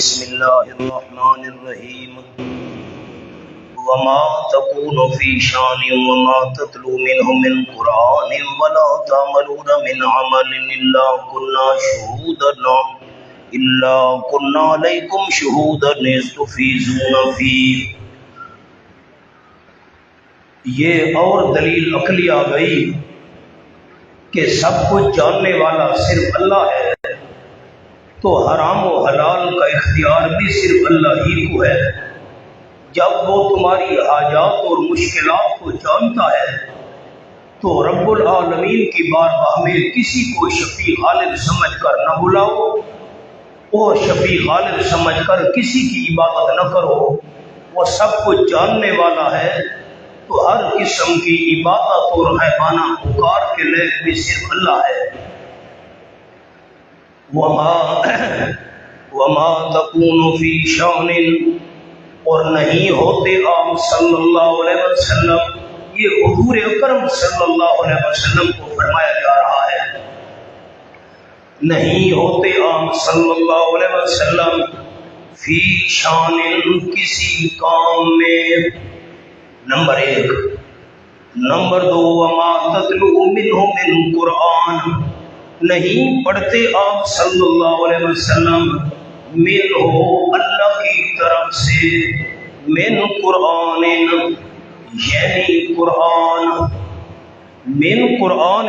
بسم الله الرحمن الرحيم وما تكون في شان وما تتلو منه من قرآن ولا تعملون من عمل إلا كنا عليكم شهودا إذ تفيضون فيه. یہ اور دلیل عقلی آ گئی کہ سب کچھ جاننے والا صرف اللہ ہے، تو حرام و حلال کا اختیار بھی صرف اللہ ہی کو ہے. جب وہ تمہاری حاجات اور مشکلات کو جانتا ہے تو رب العالمین کی بارگاہ میں کسی کو شفیع غالب سمجھ کر نہ بلاؤ اور شفیع غالب سمجھ کر کسی کی عبادت نہ کرو. وہ سب کچھ جاننے والا ہے تو ہر قسم کی عبادت اور غیبانہ پکار کے لائق بھی صرف اللہ ہے. وما تکون فی شان، اور نہیں ہوتے آپ صلی اللہ علیہ وسلم، یہ حضور اکرم صلی اللہ علیہ وسلم کو فرمایا جا رہا ہے، نہیں ہوتے آپ صلی اللہ علیہ وسلم فی شان، کسی کام میں. نمبر 1. نمبر 2، وما تتلو منہ من قرآن، نہیں پڑھتے آپ صلی اللہ علیہ وسلم من ہو اللہ کی طرف سے، من قرآن یعنی قرآن، من قرآن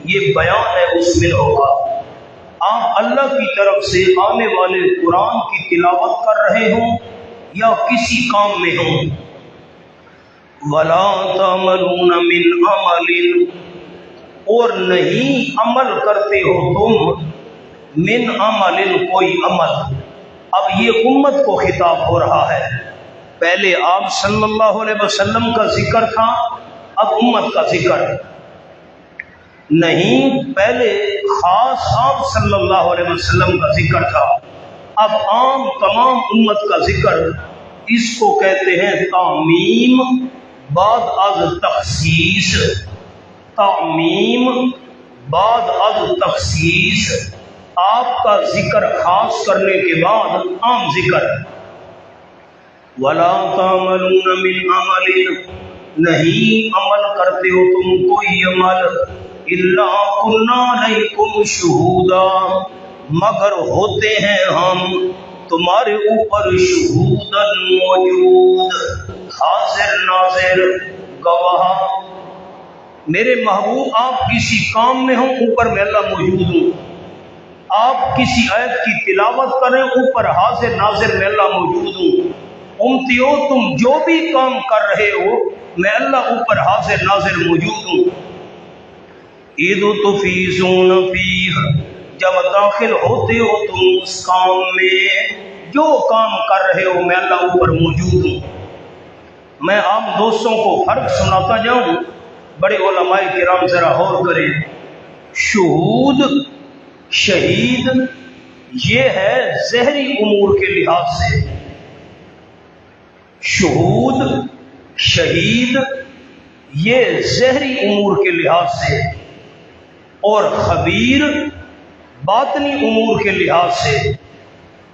یہ بیان ہے اس من ہوگا. آپ اللہ کی طرف سے آنے والے قرآن کی تلاوت کر رہے ہوں یا کسی کام میں ہوں. وَلَا تَعْمَلُونَ مِنْ عَمَلٍ، اور نہیں عمل کرتے ہو تم، من عمل کوئی عمل. اب یہ امت کو خطاب ہو رہا ہے، پہلے آپ صلی اللہ علیہ وسلم کا ذکر تھا، اب امت کا ذکر نہیں. پہلے خاص آپ صلی اللہ علیہ وسلم کا ذکر تھا، اب عام تمام امت کا ذکر. اس کو کہتے ہیں تعمیم بعد از تخصیص. تعمیم بعد از تخصیص، آپ کا ذکر خاص کرنے کے بعد عام ذکر. وَلَا تَعْمَلُونَ مِنْ عَمَلٍ، نہیں عمل کرتے ہو تم کوئی عمل، إِلَّا كُنَّا عَلَيْكُمْ شُهُودًا، مگر ہوتے ہیں ہم تمہارے اوپر شہوداً موجود، حاضر ناظر گواہ. میرے محبوب آپ کسی کام میں ہوں، اوپر میں اللہ موجود ہوں. آپ کسی آیت کی تلاوت کریں، اوپر حاضر ناظر میں اللہ موجود ہوں. امتیو تم جو بھی کام کر رہے ہو میں اللہ اوپر حاضر ناظر موجود ہوں. اذ تفیضون فیہ، جب داخل ہوتے ہو تم اس کام میں، جو کام کر رہے ہو میں اللہ اوپر موجود ہوں. میں عام دوستوں کو فرق سناتا جاؤں، بڑے علماء کرام ذرا غور کریں. شہود شہید یہ ہے ظاہری امور کے لحاظ سے، شہود شہید یہ ظاہری امور کے لحاظ سے، اور خبیر باطنی امور کے لحاظ سے،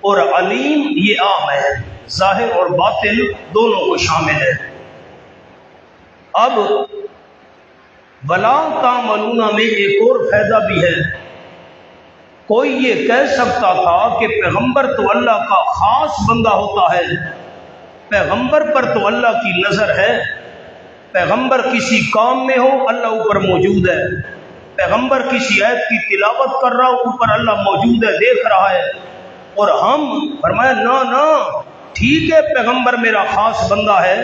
اور علیم یہ عام ہے، ظاہر اور باطن دونوں کو شامل ہے. اب وَلَا تَعْمَلُونَ میں ایک اور فائدہ بھی ہے. کوئی یہ کہہ سکتا تھا کہ پیغمبر تو اللہ کا خاص بندہ ہوتا ہے، پیغمبر پر تو اللہ کی نظر ہے. پیغمبر کسی کام میں ہو اللہ اوپر موجود ہے، پیغمبر کسی آیت کی تلاوت کر رہا ہو اوپر اللہ موجود ہے، دیکھ رہا ہے. اور ہم فرمایا نا ٹھیک ہے پیغمبر میرا خاص بندہ ہے،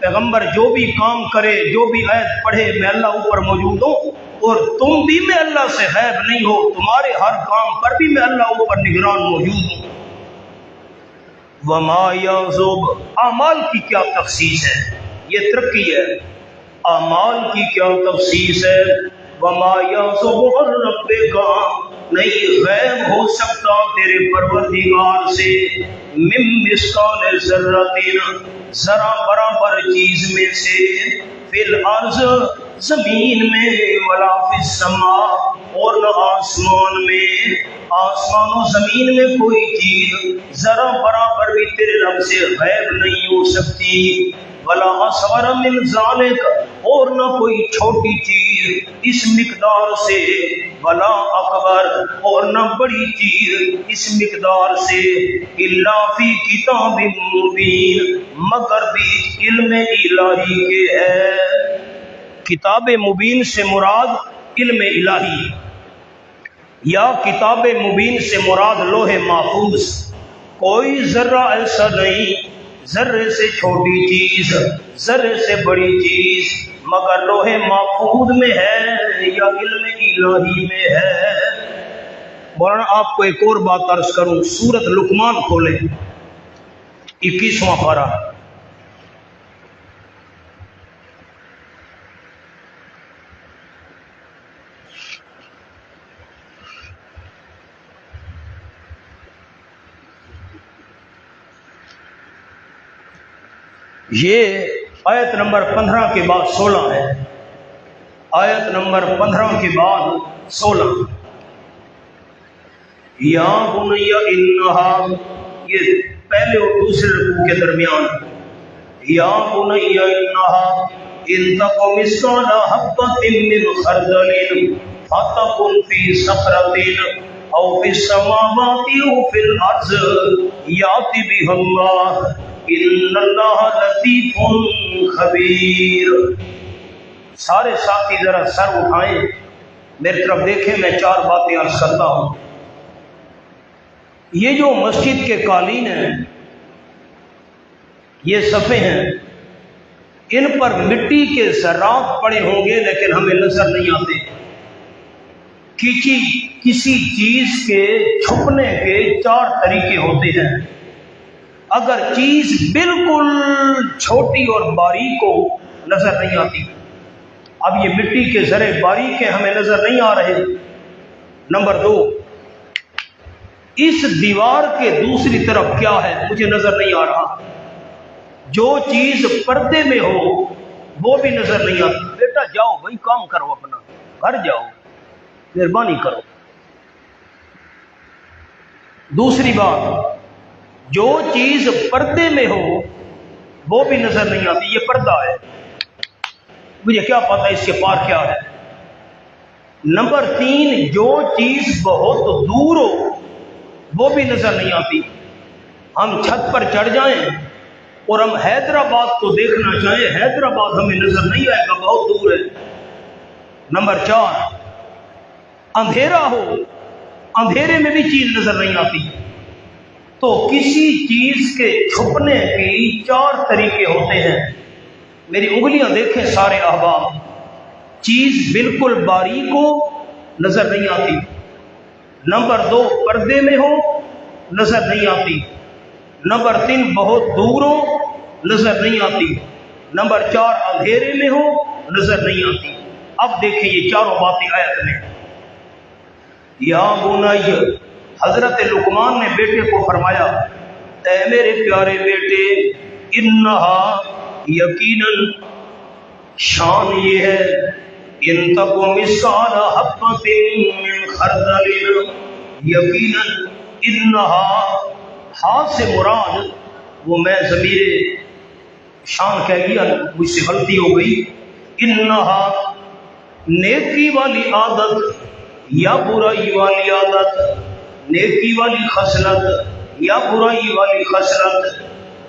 پیغمبر جو بھی کام کرے جو بھی آیت پڑھے میں اللہ اوپر موجود ہوں، اور تم بھی میں اللہ سے غائب نہیں ہو، تمہارے ہر کام پر بھی میں اللہ اوپر نگران موجود ہوں. وما یعزب، اعمال کی کیا تخصیص ہے، یہ ترقی ہے. اعمال کی کیا تخصیص ہے. وما یعزب عن ربک، نہیں غیب ہو سکتا تیرے پروردگار سے، من مثقال ذرۃ، ذرا برابر چیز میں سے، فی الارض زمین میں، ولا فی السماء اور نہ آسمان میں، آسمان و زمین میں کوئی چیز ذرا برابر بھی تیرے رب سے غائب نہیں ہو سکتی، ولا اصغر من ذالک، اور نہ کوئی چھوٹی چیز اس مقدار سے، ولا اکبر، اور نہ بڑی چیز اس مقدار سے، الا فی کتاب مبین، مگر بھی علم الہی کے ہے۔ کتاب مبین سے مراد علم الہی، یا کتاب مبین سے مراد لوح محفوظ۔ کوئی ذرہ ایسا نہیں، ذرے سے چھوٹی چیز، ذرے سے بڑی چیز، مگر لوح محفوظ میں ہے یا علم الہی میں ہے۔ مولانا آپ کو ایک اور بات عرض کروں، سورۃ لقمان کھولیں، 21واں پارہ۔ یہ آیت نمبر 15 کے بعد 16 ہے، آیت نمبر 15 کے بعد 16۔ یا بنی انہا، یہ پہلے اور دوسرے رکوع کے درمیان، یا بنی انہا ان تک مثقال حبۃ من خردل فتکن فی صخرۃ او فی السماوات او فی الارض یأتی بها اللہ ان اللہ لطیف خبیر۔ سارے ساتھی ذرا سر اٹھائیں، میری طرف دیکھیں، میں 4 باتیں عرض کرتا ہوں۔ یہ جو مسجد کے قالین ہیں، یہ صفحے ہیں، ان پر مٹی کے ذرات پڑے ہوں گے لیکن ہمیں نظر نہیں آتے۔ کسی چیز کے چھپنے کے 4 طریقے ہوتے ہیں۔ اگر چیز بالکل چھوٹی اور باریک ہو، نظر نہیں آتی۔ اب یہ مٹی کے ذرے باریک ہیں، ہمیں نظر نہیں آ رہے۔ نمبر 2، اس دیوار کے دوسری طرف کیا ہے، مجھے نظر نہیں آ رہا۔ جو چیز پردے میں ہو وہ بھی نظر نہیں آتی۔ بیٹا جاؤ بھائی، کام کرو، اپنا گھر جاؤ، مہربانی کرو۔ دوسری بات، جو چیز پردے میں ہو وہ بھی نظر نہیں آتی۔ یہ پردہ ہے، مجھے کیا پتا اس کے پار کیا ہے۔ نمبر 3، جو چیز بہت دور ہو وہ بھی نظر نہیں آتی۔ ہم چھت پر چڑھ جائیں اور ہم حیدرآباد کو دیکھنا چاہیں، حیدرآباد ہمیں نظر نہیں آئے گا، بہت دور ہے۔ نمبر 4، اندھیرا ہو، اندھیرے میں بھی چیز نظر نہیں آتی۔ تو کسی چیز کے چھپنے کی 4 طریقے ہوتے ہیں۔ میری انگلیاں دیکھیں سارے احباب، چیز بالکل باریک ہو، نظر نہیں آتی۔ نمبر 2، پردے میں ہو، نظر نہیں آتی۔ نمبر 3، بہت دور ہو، نظر نہیں آتی۔ نمبر 4، اندھیرے میں ہو، نظر نہیں آتی۔ اب دیکھیں یہ 4 باتیں آیت میں۔ یا بنی، حضرت لقمان نے بیٹے کو فرمایا، اے میرے پیارے بیٹے، انہا، یقیناً شان یہ ہے، ان تک مثقال حبۃ من خردل، یقیناً انہا، ہاتھ سے مراد، وہ میں ضمیر شان کہہ گیا، مجھ سے غلطی ہو گئی۔ انہا، نیکی والی عادت یا برائی والی عادت، نیکی والی خصلت یا برائی والی خصلت،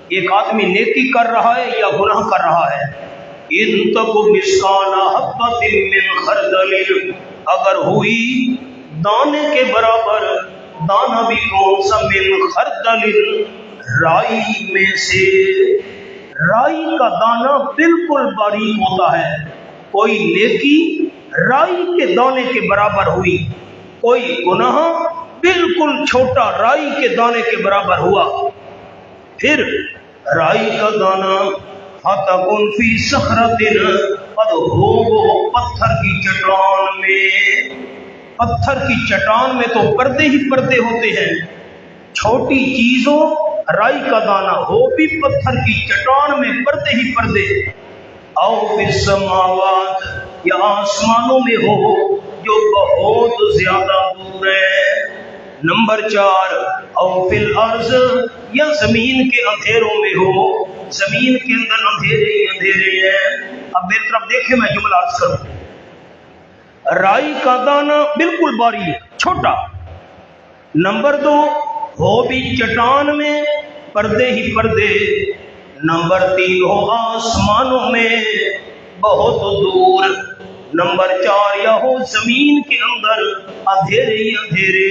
ایک آدمی نیکی کر رہا ہے یا گناہ کر رہا ہے۔ ان تک مثقال حبۃ من خردل، اگر ہوئی دانے کے برابر، دانہ بھی کون سا، من خردل، رائی میں سے۔ رائی کا دانہ بالکل باریک ہوتا ہے۔ کوئی نیکی رائی کے دانے کے برابر ہوئی، کوئی گناہ بالکل چھوٹا رائی کے دانے کے برابر ہوا۔ پھر رائی کا دانہ فتکن فی صخرۃ، قد ہو وہ پتھر کی چٹان میں۔ پتھر کی چٹان میں تو پردے ہی پردے ہوتے ہیں۔ چھوٹی چیزوں، رائی کا دانہ ہو بھی پتھر کی چٹان میں پردے ہی پردے۔ او فی السماوات، یا آسمانوں میں ہو، جو بہت زیادہ دور ہے۔ نمبر 4 او فی الارض، یا زمین کے اندھیروں میں ہو، زمین کے اندر اندھیرے ہی اندھیرے ہیں۔ اب میری طرف دیکھیں، میں جملہ عرض کروں، رائی کا دانہ بالکل باریک چھوٹا۔ نمبر 2 ہو بھی چٹان میں پردے ہی پردے۔ نمبر 3 ہو آسمانوں میں بہت دور۔ نمبر 4 یا ہو زمین کے اندر اندھیرے ہی اندھیرے۔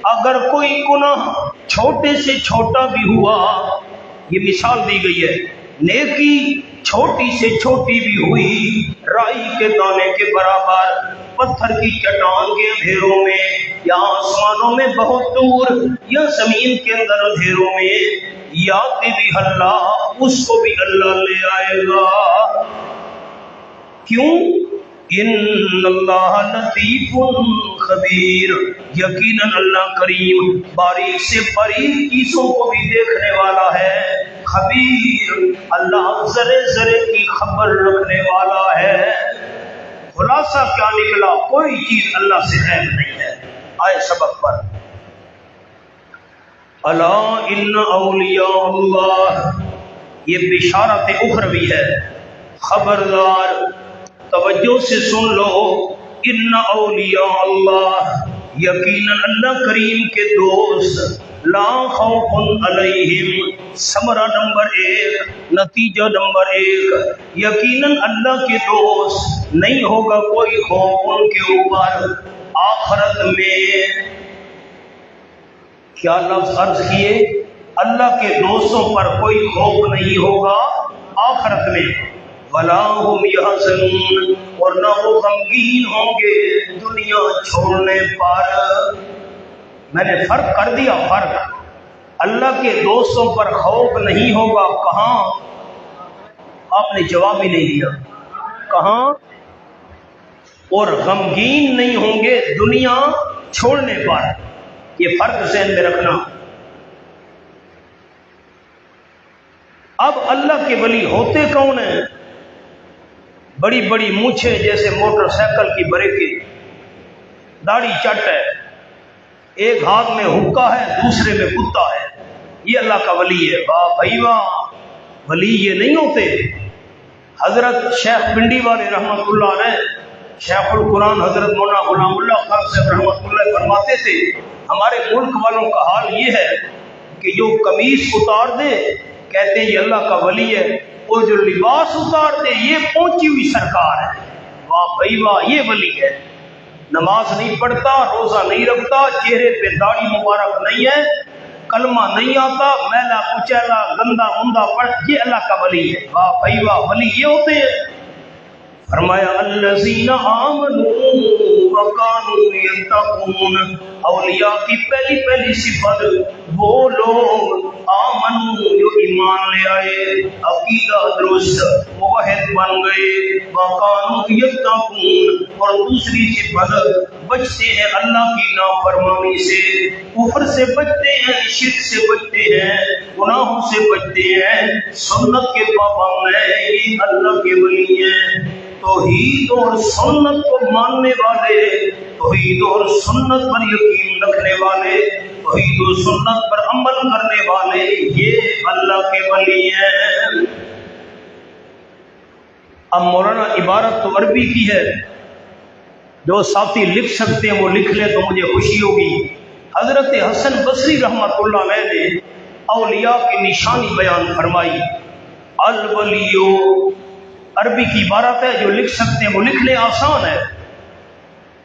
اگر کوئی گناہ چھوٹے سے چھوٹا بھی ہوا، یہ مثال دی گئی ہے، نیکی چھوٹی سے چھوٹی بھی ہوئی، رائی کے دانے کے برابر، پتھر کی چٹان کے اندھیروں میں، یا آسمانوں میں بہت دور، یا زمین کے اندر اندھیروں میں، یاتی بھی اللہ، اس کو بھی اللہ لے آئے گا۔ کیوں؟ ان اللہ لطیف خبیر، یقیناً اللہ کریم باریک سے باریک چیزوں کو بھی دیکھنے والا ہے، خبیر اللہ ذرے ذرے کی خبر رکھنے والا ہے۔ خلاصہ کیا نکلا؟ کوئی چیز اللہ سے غائب نہیں ہے۔ آئے سبق پر، الا ان اولیاء اللہ، یہ بشارت اخروی ہے، خبردار توجہ سے سن لو، ان اولیاء اللہ، یقیناً اللہ کریم کے دوست، لا خوف علیہم، ثمرہ نمبر 1، نتیجہ نمبر 1، یقیناً اللہ کے دوست نہیں ہوگا کوئی خوف ان کے اوپر آخرت میں۔ کیا لفظ عرض کیے؟ اللہ کے دوستوں پر کوئی خوف نہیں ہوگا آخرت میں، ولا هم يحزنون، اور نہ وہ غمگین ہوں گے دنیا چھوڑنے پر۔ میں نے فرق کر دیا، فرق، اللہ کے دوستوں پر خوف نہیں ہوگا، کہاں؟ آپ نے جواب ہی نہیں دیا، کہاں؟ اور غمگین نہیں ہوں گے دنیا چھوڑنے پر، یہ فرق ذہن میں رکھنا۔ اب اللہ کے ولی ہوتے کون ہیں؟ بڑی بڑی مونچھیں جیسے موٹر سائیکل کی بریکیں، داڑھی چٹ ہے، ایک ہاتھ میں حکا ہے دوسرے میں کتا ہے، یہ اللہ کا ولی ہے۔ واہ بھائی واہ، ولی یہ نہیں ہوتے۔ حضرت شیخ پنڈی والے رحمۃ اللہ علیہ، شیخ القرآن حضرت مولانا غلام اللہ خان صاحب رحمۃ اللہ فرماتے تھے، ہمارے ملک والوں کا حال یہ ہے کہ جو قمیص اتار دے کہتے ہیں یہ اللہ کا ولی ہے، اور جو لباس اتار دے یہ پہنچی ہوئی سرکار ہے۔ واہ بھائی واہ، یہ ولی ہے۔ نماز نہیں پڑھتا، روزہ نہیں رکھتا، چہرے پہ داڑھی مبارک نہیں ہے، کلمہ نہیں آتا، میلا کچیلا گندا مندا پڑھ، یہ اللہ کا ولی ہے۔ واہ بھائی واہ، ولی یہ ہوتے ہیں۔ فرمایا الذین آمنوا وکانوا یتقون، اولیاء کی پہلی صفت وہ لوگ آمنوا جو ایمان لے آئے، عقیدہ درست، موحد بن گئے، وکانوا یتقون، اور دوسری صفت بچتے ہیں اللہ کی نافرمانی سے، کفر سے بچتے ہیں، شرک سے بچتے ہیں، گناہوں سے بچتے ہیں، سنت کے پابند ہیں، یہ اللہ کے ولی ہیں۔ توحید اور سنت کو ماننے والے، توحید اور سنت پر یقین رکھنے والے، توحید و سنت پر عمل کرنے والے، یہ اللہ کے ولی ہیں۔ اب مولانا عبارت تو عربی کی ہے، جو ساتھی لکھ سکتے ہیں وہ لکھ لیں تو مجھے خوشی ہوگی۔ حضرت حسن بصری رحمۃ اللہ علیہ نے اولیاء کی نشانی بیان فرمائی۔ الولیو عربی کی عبارت ہے، جو لکھ سکتے ہیں وہ لکھ لیں، آسان ہے۔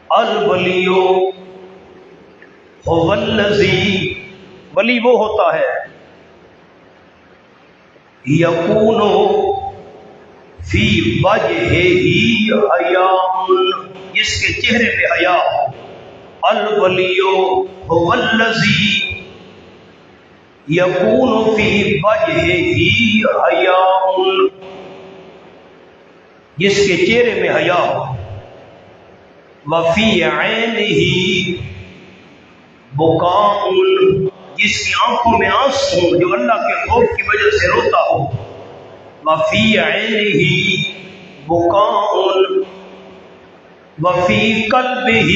الولیو هو الذی، ولی وہ ہوتا ہے، یکون فی وجہہ حیاء، جس کے چہرے پہ حیا ہو۔ الولیو هو الذی یکون فی وجہہ حیاء، جس کے چہرے میں حیا ہو۔ وفی عینہ بکاء، جس کی آنکھوں میں آنسو ہو، جو اللہ کے خوف کی وجہ سے روتا ہو۔ وفی عینہ بکاء، وفی قلبہ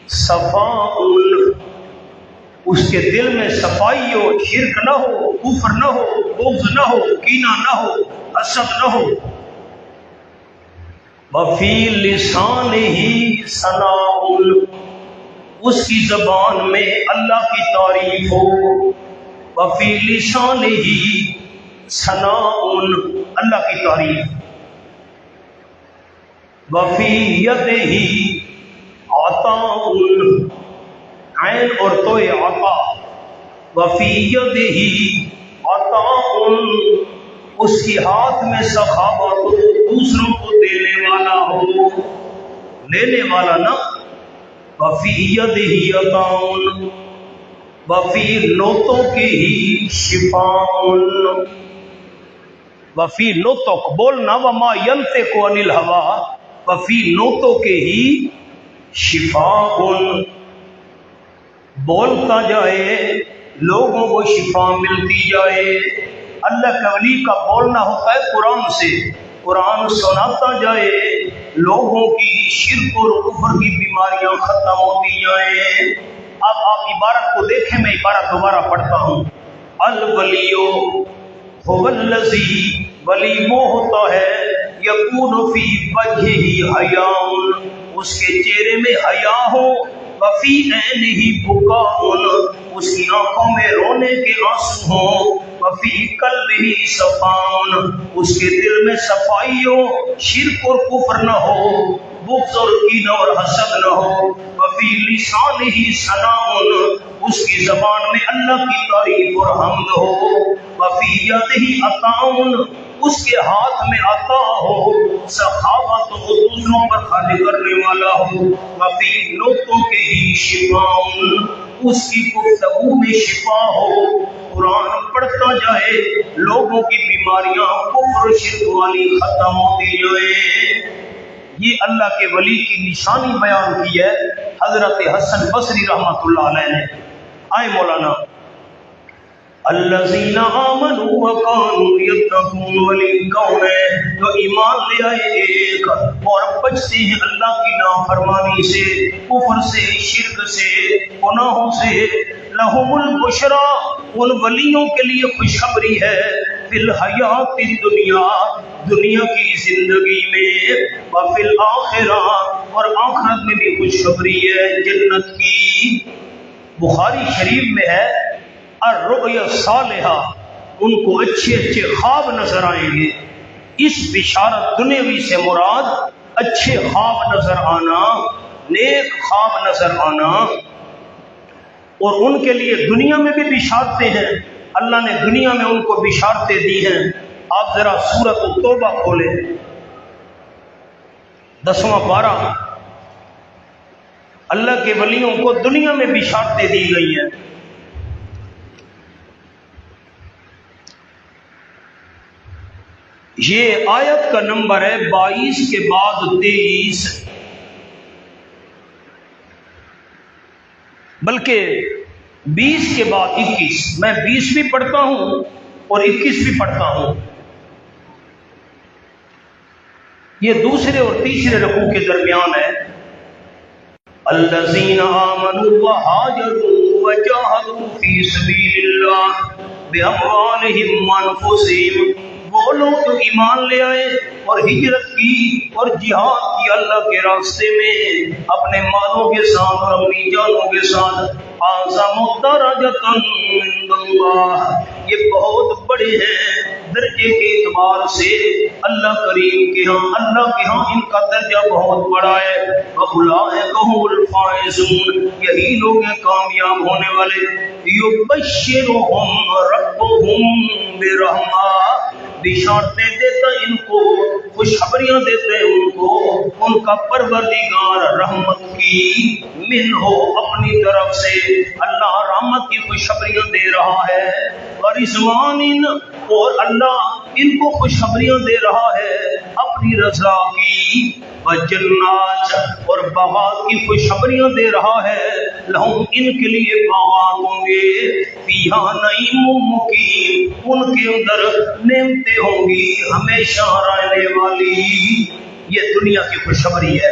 صفاء، اس کے دل میں صفائی ہو، شرک نہ ہو، کفر نہ ہو، بغض نہ ہو، کینہ نہ ہو، حسد نہ ہو۔ وفی لسانہ ثناء، اس کی زبان میں اللہ کی تعریف ہو۔ وفی لسانہ ثناء، اللہ کی تعریف۔ وفی یدہ عطاء، عین اور توئے عطا۔ وفی یدہ عطاء، اس کی ہاتھ میں سخاوت ہو، دوسروں کو دینے والا ہو، لینے والا نہ۔ وفی یدہ عطاء، وفی نطق ہی شفاء، وفی نطق بولنا، وما ینطق عن الہویٰ، وفی نطق ہی شفاء، بولتا جائے لوگوں کو شفا ملتی جائے۔ اللہ کے ولی کا بولنا ہوتا ہے قرآن سے، قرآن سناتا جائے لوگوں کی شرک اور کفر کی بیماریاں ختم ہوتی جائیں۔ اب آپ عبارت کو دیکھیں، میں عبارت دوبارہ پڑھتا ہوں۔ الولیو هو الذی، ولی وہ ہوتا ہے یکون فی وجہہ حیاء، اس کے چہرے میں حیا ہو، وفی عینہ بکاء، اس کی آنکھوں میں رونے کے آنسو ہوں، وفی قلبہ صفاء، اس کے دل میں صفائی ہو، شرک اور کفر نہ ہو، بغض اور کینہ اور حسد نہ ہو، وفی لسانہ ثناء، اس کی زبان میں اللہ کی تعریف اور حمد ہو، وفی یدہ عطاء، اس کے ہاتھ میں عطا ہو، سخاوت ہو، دوسروں پر خرچ کرنے والا ہو، وفی نطق ہی شفاء، اس کی گفتگو میں شفا ہو، قرآن پڑھتا جائے لوگوں کی بیماریاں کفر شرک والی ختم ہوتی جائیں۔ یہ اللہ کے ولی کی نشانی بیان کی ہے حضرت حسن بصری رحمۃ اللہ علیہ نے۔ آئے مولانا، الذین آمنوا وکانوا یتقون، ولی کون ہے جو ایمان لے آئے ایک اور بچتے ہیں اللہ کی نافرمانی سے، کفر سے، شرک سے، گناہوں سے۔ لہم البشریٰ، ان ولیوں کے لیے خوشخبری ہے، فی الحیات الدنیا، دنیا کی زندگی میں، وفی الآخرہ، اور آخرت میں بھی خوشخبری ہے جنت کی۔ بخاری شریف میں ہے الرؤیا الصالحہ، ان کو اچھے اچھے خواب نظر آئیں گے۔ اس بشارت دنیاوی سے مراد اچھے خواب نظر آنا، نیک خواب نظر آنا، اور ان کے لیے دنیا میں بھی بشارتیں ہیں۔ اللہ نے دنیا میں ان کو بشارتیں دی ہیں۔ آپ ذرا سورۃ التوبہ کھولیں، 10واں پارہ۔ اللہ کے ولیوں کو دنیا میں بشارتیں دی گئی ہیں۔ یہ آیت کا نمبر ہے 22 کے بعد 23، بلکہ 20 کے بعد 21۔ میں 20 بھی پڑھتا ہوں اور 21 بھی پڑھتا ہوں۔ یہ دوسرے اور تیسرے رکوع کے درمیان ہے۔ الذین آمنوا وہاجروا وجاہدوا فی سبیل اللہ باموالہم وانفسہم، وہ لوگ جو ایمان لے آئے اور ہجرت کی اور جہاد کی اللہ کے راستے میں اپنے مالوں کے ساتھ اور اپنی جانوں کے ساتھ، اعظم درجۃ عند اللہ، یہ بہت بڑے ہیں درجے کے اعتبار سے اللہ کریم کے ہاں، اللہ کے ہاں ان کا درجہ بہت بڑا ہے۔ وَأُولَٰئِکَ هُمُ الْفَائِزُونَ، یہی لوگ ہیں کامیاب ہونے والے۔ يُبَشِّرُهُمْ رَبُّهُمْ بِرَحْمَةٍ، بشارتیں دیتا ان کو، خوشخبریاں دیتے ان کو ان کا پروردگار رحمت کی، من ہو، اپنی طرف سے اللہ رحمت کی خوشخبریاں دے رہا ہے، ورضوان، اور اللہ ان کو خوشخبریاں دے رہا ہے اپنی رضا کی، وجنات، اور باغات کی خوشخبریاں دے رہا ہے، لہم، ان کے لیے باغات ہوں گے، فیہا نعیم مقیم، ان کے اندر نعمتیں ہوں گی ہمیشہ رہنے والی۔ یہ دنیا کی خوشخبری ہے۔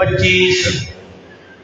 25,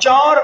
4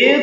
1,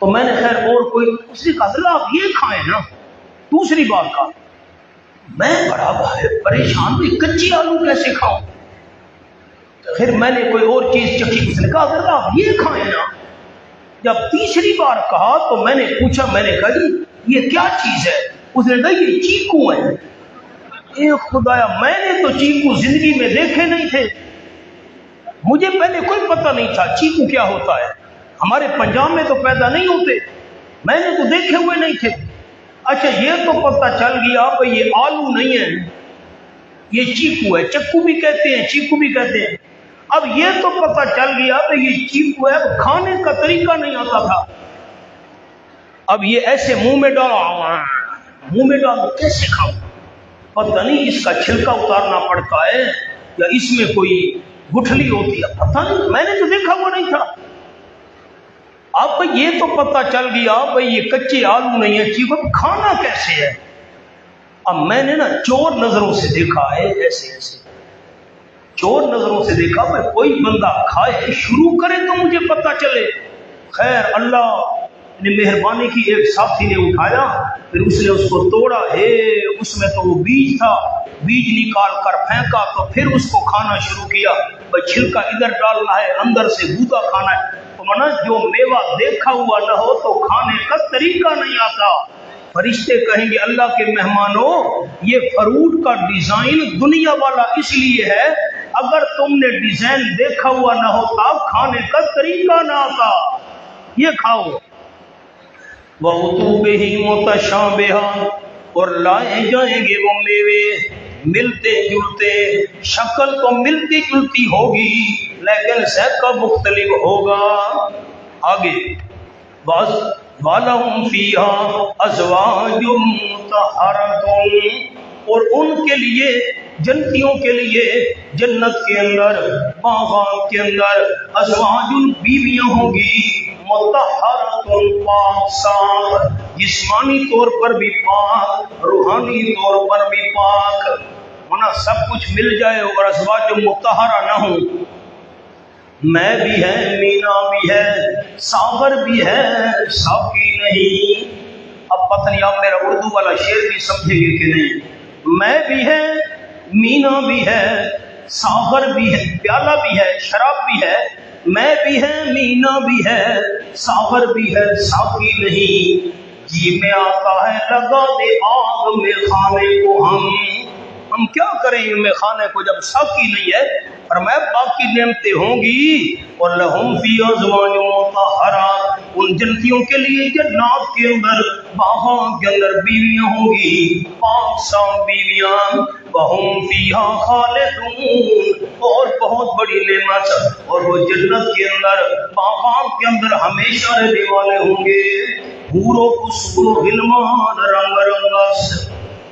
تو میں نے خیر اور کوئی، اس نے کہا حضرت آپ یہ کھائیں نا، دوسری بار کہا۔ میں بڑا پریشان ہوئی، کچی آلو کیسے کھاؤں؟ پھر میں نے کوئی اور چیز چکھی، اس نے کہا حضرت آپ یہ کھائیں نا۔ جب تیسری بار کہا تو میں نے پوچھا، میں نے کہا جی یہ کیا چیز ہے؟ اس نے کہا یہ چیکو ہے۔ اے خدایا، میں نے تو چیکو زندگی میں دیکھے نہیں تھے، مجھے پہلے کوئی پتہ نہیں تھا چیکو کیا ہوتا ہے، ہمارے پنجاب میں تو پیدا نہیں ہوتے، میں نے تو دیکھے ہوئے نہیں تھے۔ اچھا یہ تو پتہ چل گیا بھئی یہ آلو نہیں ہے، یہ چیکو ہے، چکو بھی کہتے ہیں چیکو بھی کہتے ہیں۔ اب یہ تو پتہ چل گیا کہ یہ چیکو ہے، کھانے کا طریقہ نہیں آتا تھا۔ اب یہ ایسے منہ میں ڈالو کیسے کھاؤں؟ پتہ نہیں اس کا چھلکا اتارنا پڑتا ہے یا اس میں کوئی گٹھلی ہوتی ہے، پتہ نہیں، میں نے تو دیکھا وہ نہیں تھا۔ اب یہ تو پتہ چل گیا بھئی یہ کچے آلو نہیں ہے، چیکو، کھانا کیسے ہے؟ اب میں نے نا چور نظروں سے دیکھا ہے، ایسے چور نظروں سے دیکھا بھئی کوئی بندہ کھائے شروع کرے تو مجھے پتہ چلے۔ خیر اللہ نے مہربانی کی، ایک ساتھی نے اٹھایا، پھر اس نے اس کو توڑا، اس میں تو وہ بیج تھا، بیج نکال کر پھینکا، تو پھر اس کو کھانا شروع کیا۔ بھئی چھلکا ادھر ڈالنا ہے، اندر سے گودا کھانا ہے۔ تو منا جو میوہ دیکھا ہوا نہ ہو تو کھانے کا طریقہ نہیں آتا۔ فرشتے کہیں گے اللہ کے مہمانوں، یہ فروٹ کا ڈیزائن دنیا والا اس لیے ہے، اگر تم نے ڈیزائن دیکھا ہوا نہ ہوتا کھانے کا طریقہ نہ آتا۔ یہ کھاؤ۔ وَأُتُوا بِهِ مُتَشَابِهًا، اور لائے جائیں گے وہ میوے ملتے جلتے، شکل تو ملتی جلتی ہوگی لیکن ذائقہ مختلف ہوگا۔ آگے بس وَلَهُمْ فِيهَا أَزْوَاجٌ مُطَهَّرَةٌ، اور ان کے لیے، جنتیوں کے لیے جنت کے اندر، باغات کے اندر، ازواج بیویاں ہوں گی، مطہرۃ پاک صاف، جسمانی طور پر بھی پاک، روحانی طور پر بھی پاک، ورنہ سب کچھ مل جائے اور ازواج مطہرہ نہ ہوں۔ میں بھی ہے، مینا بھی ہے، ساغر بھی ہے، ساقی نہیں۔ اب پتہ نہیں آپ میرا اردو والا شعر بھی سمجھیں گے کہ نہیں۔ میں بھی ہے، مینا بھی ہے، ساغر بھی ہے، پیالہ بھی ہے، شراب بھی ہے، میں بھی ہے، مینا بھی ہے، ساغر بھی ہے، ساقی نہیں۔ جی میں آتا ہے لگا دے آگ میں خانے کو، ہم کیا کریں میں خانے کو جب ساقی نہیں ہے، اور میں باقی نعمتیں ہوں گی۔ اور لہم فی ازواج مطہرات، ان جنتیوں کے لیے جنات کے اندر، باغات کے اندر بیویاں ہوں گی، پاک صاف بیویاں، وہم فیہا خالدون، اور بہت بڑی نعمت، اور وہ جنت کے اندر، باغات کے اندر ہمیشہ رہنے والے ہوں گے۔ حوروں کو سور و غلمان رنگ رنگس،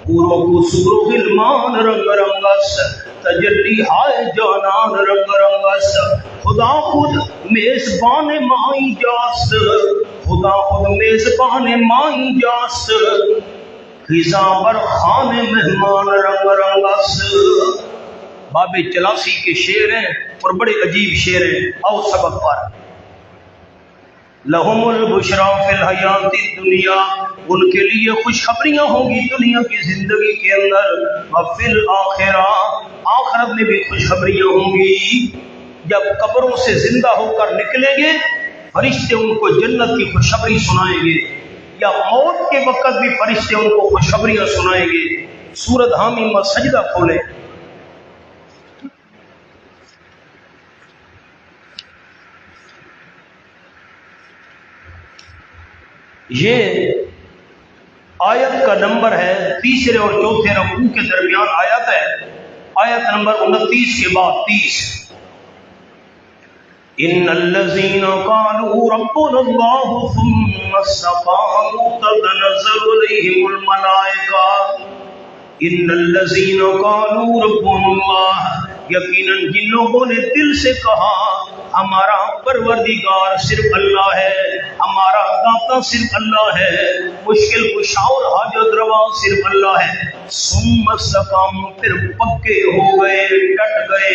حوروں کو سور و غلمان رنگ رنگس، تجلی ہائے جانان رنگ رنگس، خدا خود میزبان مائی جاست، خدا خود میزبان مائی جاست، خزاں پر خان مہمان رنگ رنگس۔ باب چلاسی کے شعر ہیں اور بڑے عجیب شعر ہیں، آؤ سبق پر۔ لہم البشریٰ فی الحیات الدنیا، ان کے لیے خوشخبریاں ہوں گی دنیا کی زندگی کے اندر، وفی الآخرہ، آخرت میں بھی خوشخبریاں ہوں گی۔ جب قبروں سے زندہ ہو کر نکلیں گے فرشتے ان کو جنت کی خوشخبری سنائیں گے، یا موت کے وقت بھی فرشتے ان کو خوشخبریاں سنائیں گے۔ سورۃ حامیم سجدہ کھولیں۔ یہ آیت کا نمبر ہے، تیسرے اور چوتھے رکوع کے درمیان آیت ہے، آیت نمبر 29 کے بعد 30۔ ان الذين قالوا ربنا الله ثم استقاموا تتنزل عليهم الملائكة، ان الذين قالوا ربنا الله، یقیناً جن لوگوں نے دل سے کہا ہمارا پروردگار صرف اللہ ہے، ہمارا داتا صرف اللہ ہے، مشکل کشا اور حاجت روا صرف اللہ ہے، ثم استقاموا، پھر پکے ہو گئے، ڈٹ گئے،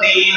3,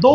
2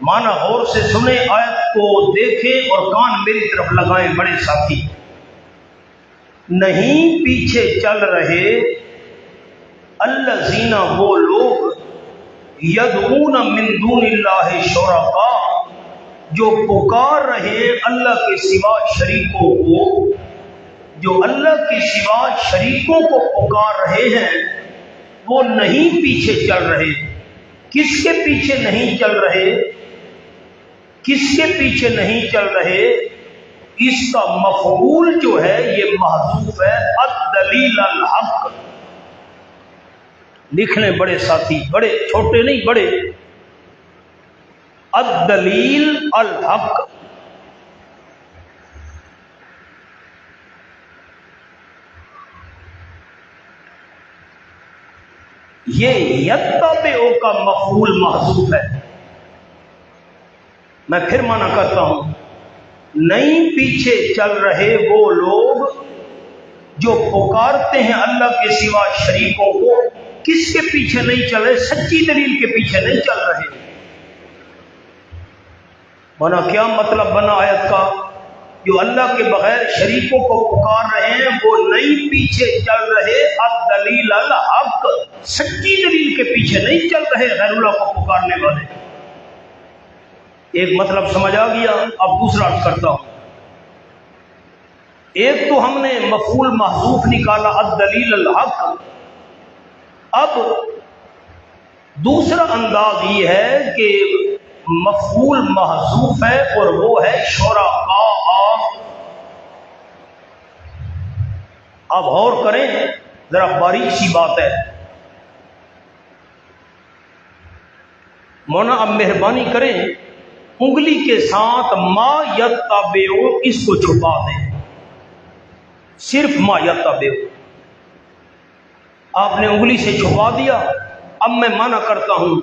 مانا غور سے سنیں، آیت کو دیکھیں اور کان میری طرف لگائیں بڑے ساتھی۔ نہیں پیچھے چل رہے الذین وہ لوگ یدعون من دون اللہ شرکاء جو پکار رہے اللہ کے سوا شریکوں کو، جو اللہ کے سوا شریکوں کو پکار رہے ہیں وہ نہیں پیچھے چل رہے۔ کس کے پیچھے نہیں چل رہے؟ کس کے پیچھے نہیں چل رہے؟ اس کا مفعول جو ہے یہ محذوف ہے، الدلیل الحق۔ لکھ لیں بڑے ساتھی، بڑے چھوٹے نہیں، بڑے، الدلیل الحق۔ یہ یتبعو کا مفعول محذوف ہے۔ میں پھر معنی کرتا ہوں، نہیں پیچھے چل رہے وہ لوگ جو پکارتے ہیں اللہ کے سوا شریکوں کو۔ کس کے پیچھے نہیں چل رہے؟ سچی دلیل کے پیچھے نہیں چل رہے۔ بنا کیا مطلب بنا آیت کا؟ جو اللہ کے بغیر شریکوں کو پکار رہے ہیں وہ نہیں پیچھے چل رہے، الدلیل الحق، سچی دلیل کے پیچھے نہیں چل رہے غیر اللہ کو پکارنے والے۔ ایک مطلب سمجھ آ گیا؟ اب دوسرا عرض کرتا ہوں۔ ایک تو ہم نے مفعول محذوف نکالا الدلیل الحق، اب دوسرا انداز یہ ہے کہ مفعول محذوف ہے اور وہ ہے شرکاء۔ اب غور کریں، ذرا باریک سی بات ہے مولانا، اب مہربانی کریں انگلی کے ساتھ ما یتبعو اس کو چھپا دیں، صرف ما یتبعو آپ نے انگلی سے چھپا دیا۔ اب میں معنی کرتا ہوں،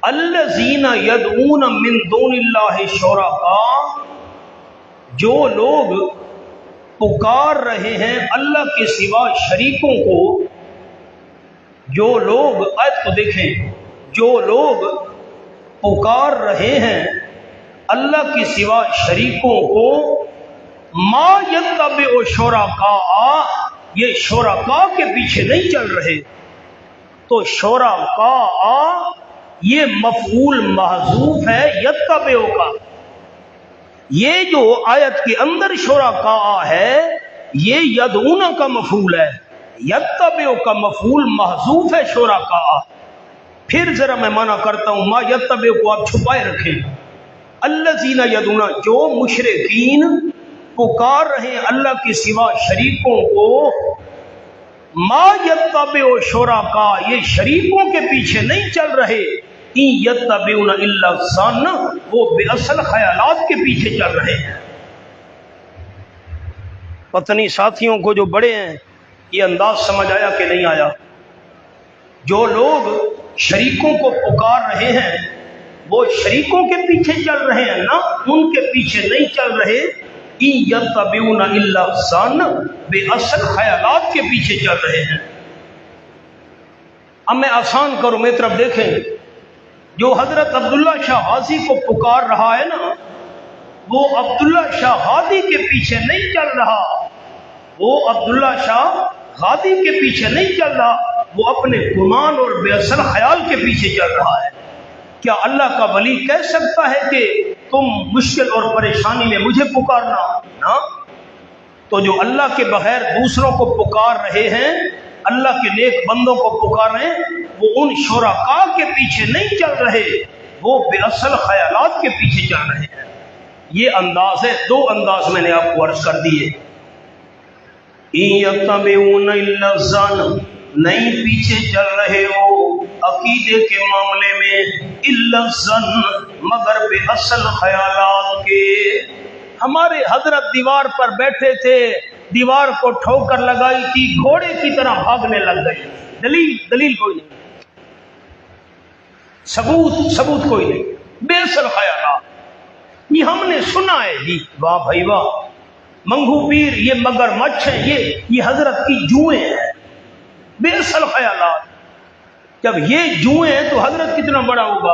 الذین یدعون من دون اللہ شرکاء، جو لوگ پکار رہے ہیں اللہ کے سوا شریکوں کو، جو لوگ، آیت کو دیکھیں، جو لوگ پکار رہے ہیں اللہ کے سوا شریکوں کو، ما یتبع شرکاء، یہ شرکاء کے پیچھے نہیں چل رہے۔ تو شرکاء یہ مفعول محذوف ہے یتبع کا۔ یہ جو آیت کے اندر شرکاء ہے یہ یدعون کا مفعول ہے، یتبع کا مفعول محذوف ہے شرکاء۔ پھر ذرا میں معنی کرتا ہوں، ما یتبع کو آپ چھپائے رکھیں، الذین یدعون جو مشرکین پکار رہے ہیں اللہ کے سوا شریکوں کو، ما یتبع شرکاء یہ شریکوں کے پیچھے نہیں چل رہے، ان یتبعون الا الظن وہ بے اصل خیالات کے پیچھے چل رہے ہیں۔ پتنی ساتھیوں کو جو بڑے ہیں یہ انداز سمجھ آیا کہ نہیں آیا؟ جو لوگ شریکوں کو پکار رہے ہیں وہ شریکوں کے پیچھے چل رہے ہیں نا، ان کے پیچھے نہیں چل رہے، ان یتبعون الا الظن بے اصل خیالات کے پیچھے چل رہے ہیں۔ اب میں آسان کروں، میری طرف دیکھیں، جو حضرت عبداللہ شاہ غازی کو پکار رہا ہے نا، وہ عبداللہ شاہ غازی کے پیچھے نہیں چل رہا، وہ عبداللہ شاہ غازی کے پیچھے نہیں چل رہا، وہ اپنے گمان اور بے اصل خیال کے پیچھے چل رہا ہے۔ کیا اللہ کا ولی کہہ سکتا ہے کہ تم مشکل اور پریشانی میں مجھے پکارنا؟ نا، تو جو اللہ کے بغیر دوسروں کو پکار رہے ہیں، اللہ کے نیک بندوں کو پکار رہے ہیں، وہ ان شرکاء کے پیچھے نہیں چل رہے، وہ بے اصل خیالات کے پیچھے چل رہے ہیں۔ یہ انداز ہے، دو انداز میں نے آپ کو عرض کر دیے۔ ان یتبعون الا الظن نہیں پیچھے چل رہے ہو عقیدے کے معاملے میں، الا الظن مگر بے اصل خیالات کے۔ ہمارے حضرت دیوار پر بیٹھے تھے، دیوار کو ٹھوکر لگائی تھی، گھوڑے کی طرح بھاگنے لگ گئے، دلیل کوئی نہیں، ثبوت کوئی نہیں، بے اصل خیالات۔ یہ ہم نے سنا ہے جی، واہ بھائی واہ، منگو پیر یہ مگر مچھ ہے، یہ حضرت کی جوئیں ہیں، بے اصل خیالات۔ جب یہ جوئیں ہیں تو حضرت کتنا بڑا ہوگا؟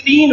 3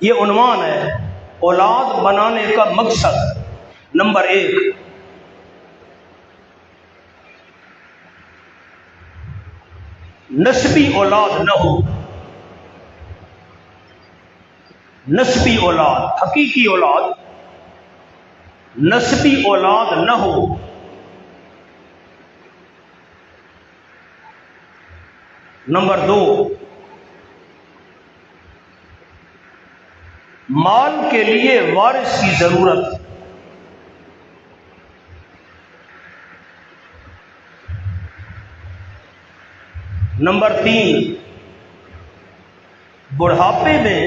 یہ عنوان ہے اولاد بنانے کا مقصد۔ نمبر 1، نسبی اولاد نہ ہو، نسبی اولاد، حقیقی اولاد، نسبی اولاد نہ ہو۔ نمبر 2، مال کے لیے وارث کی ضرورت۔ نمبر 3، بڑھاپے میں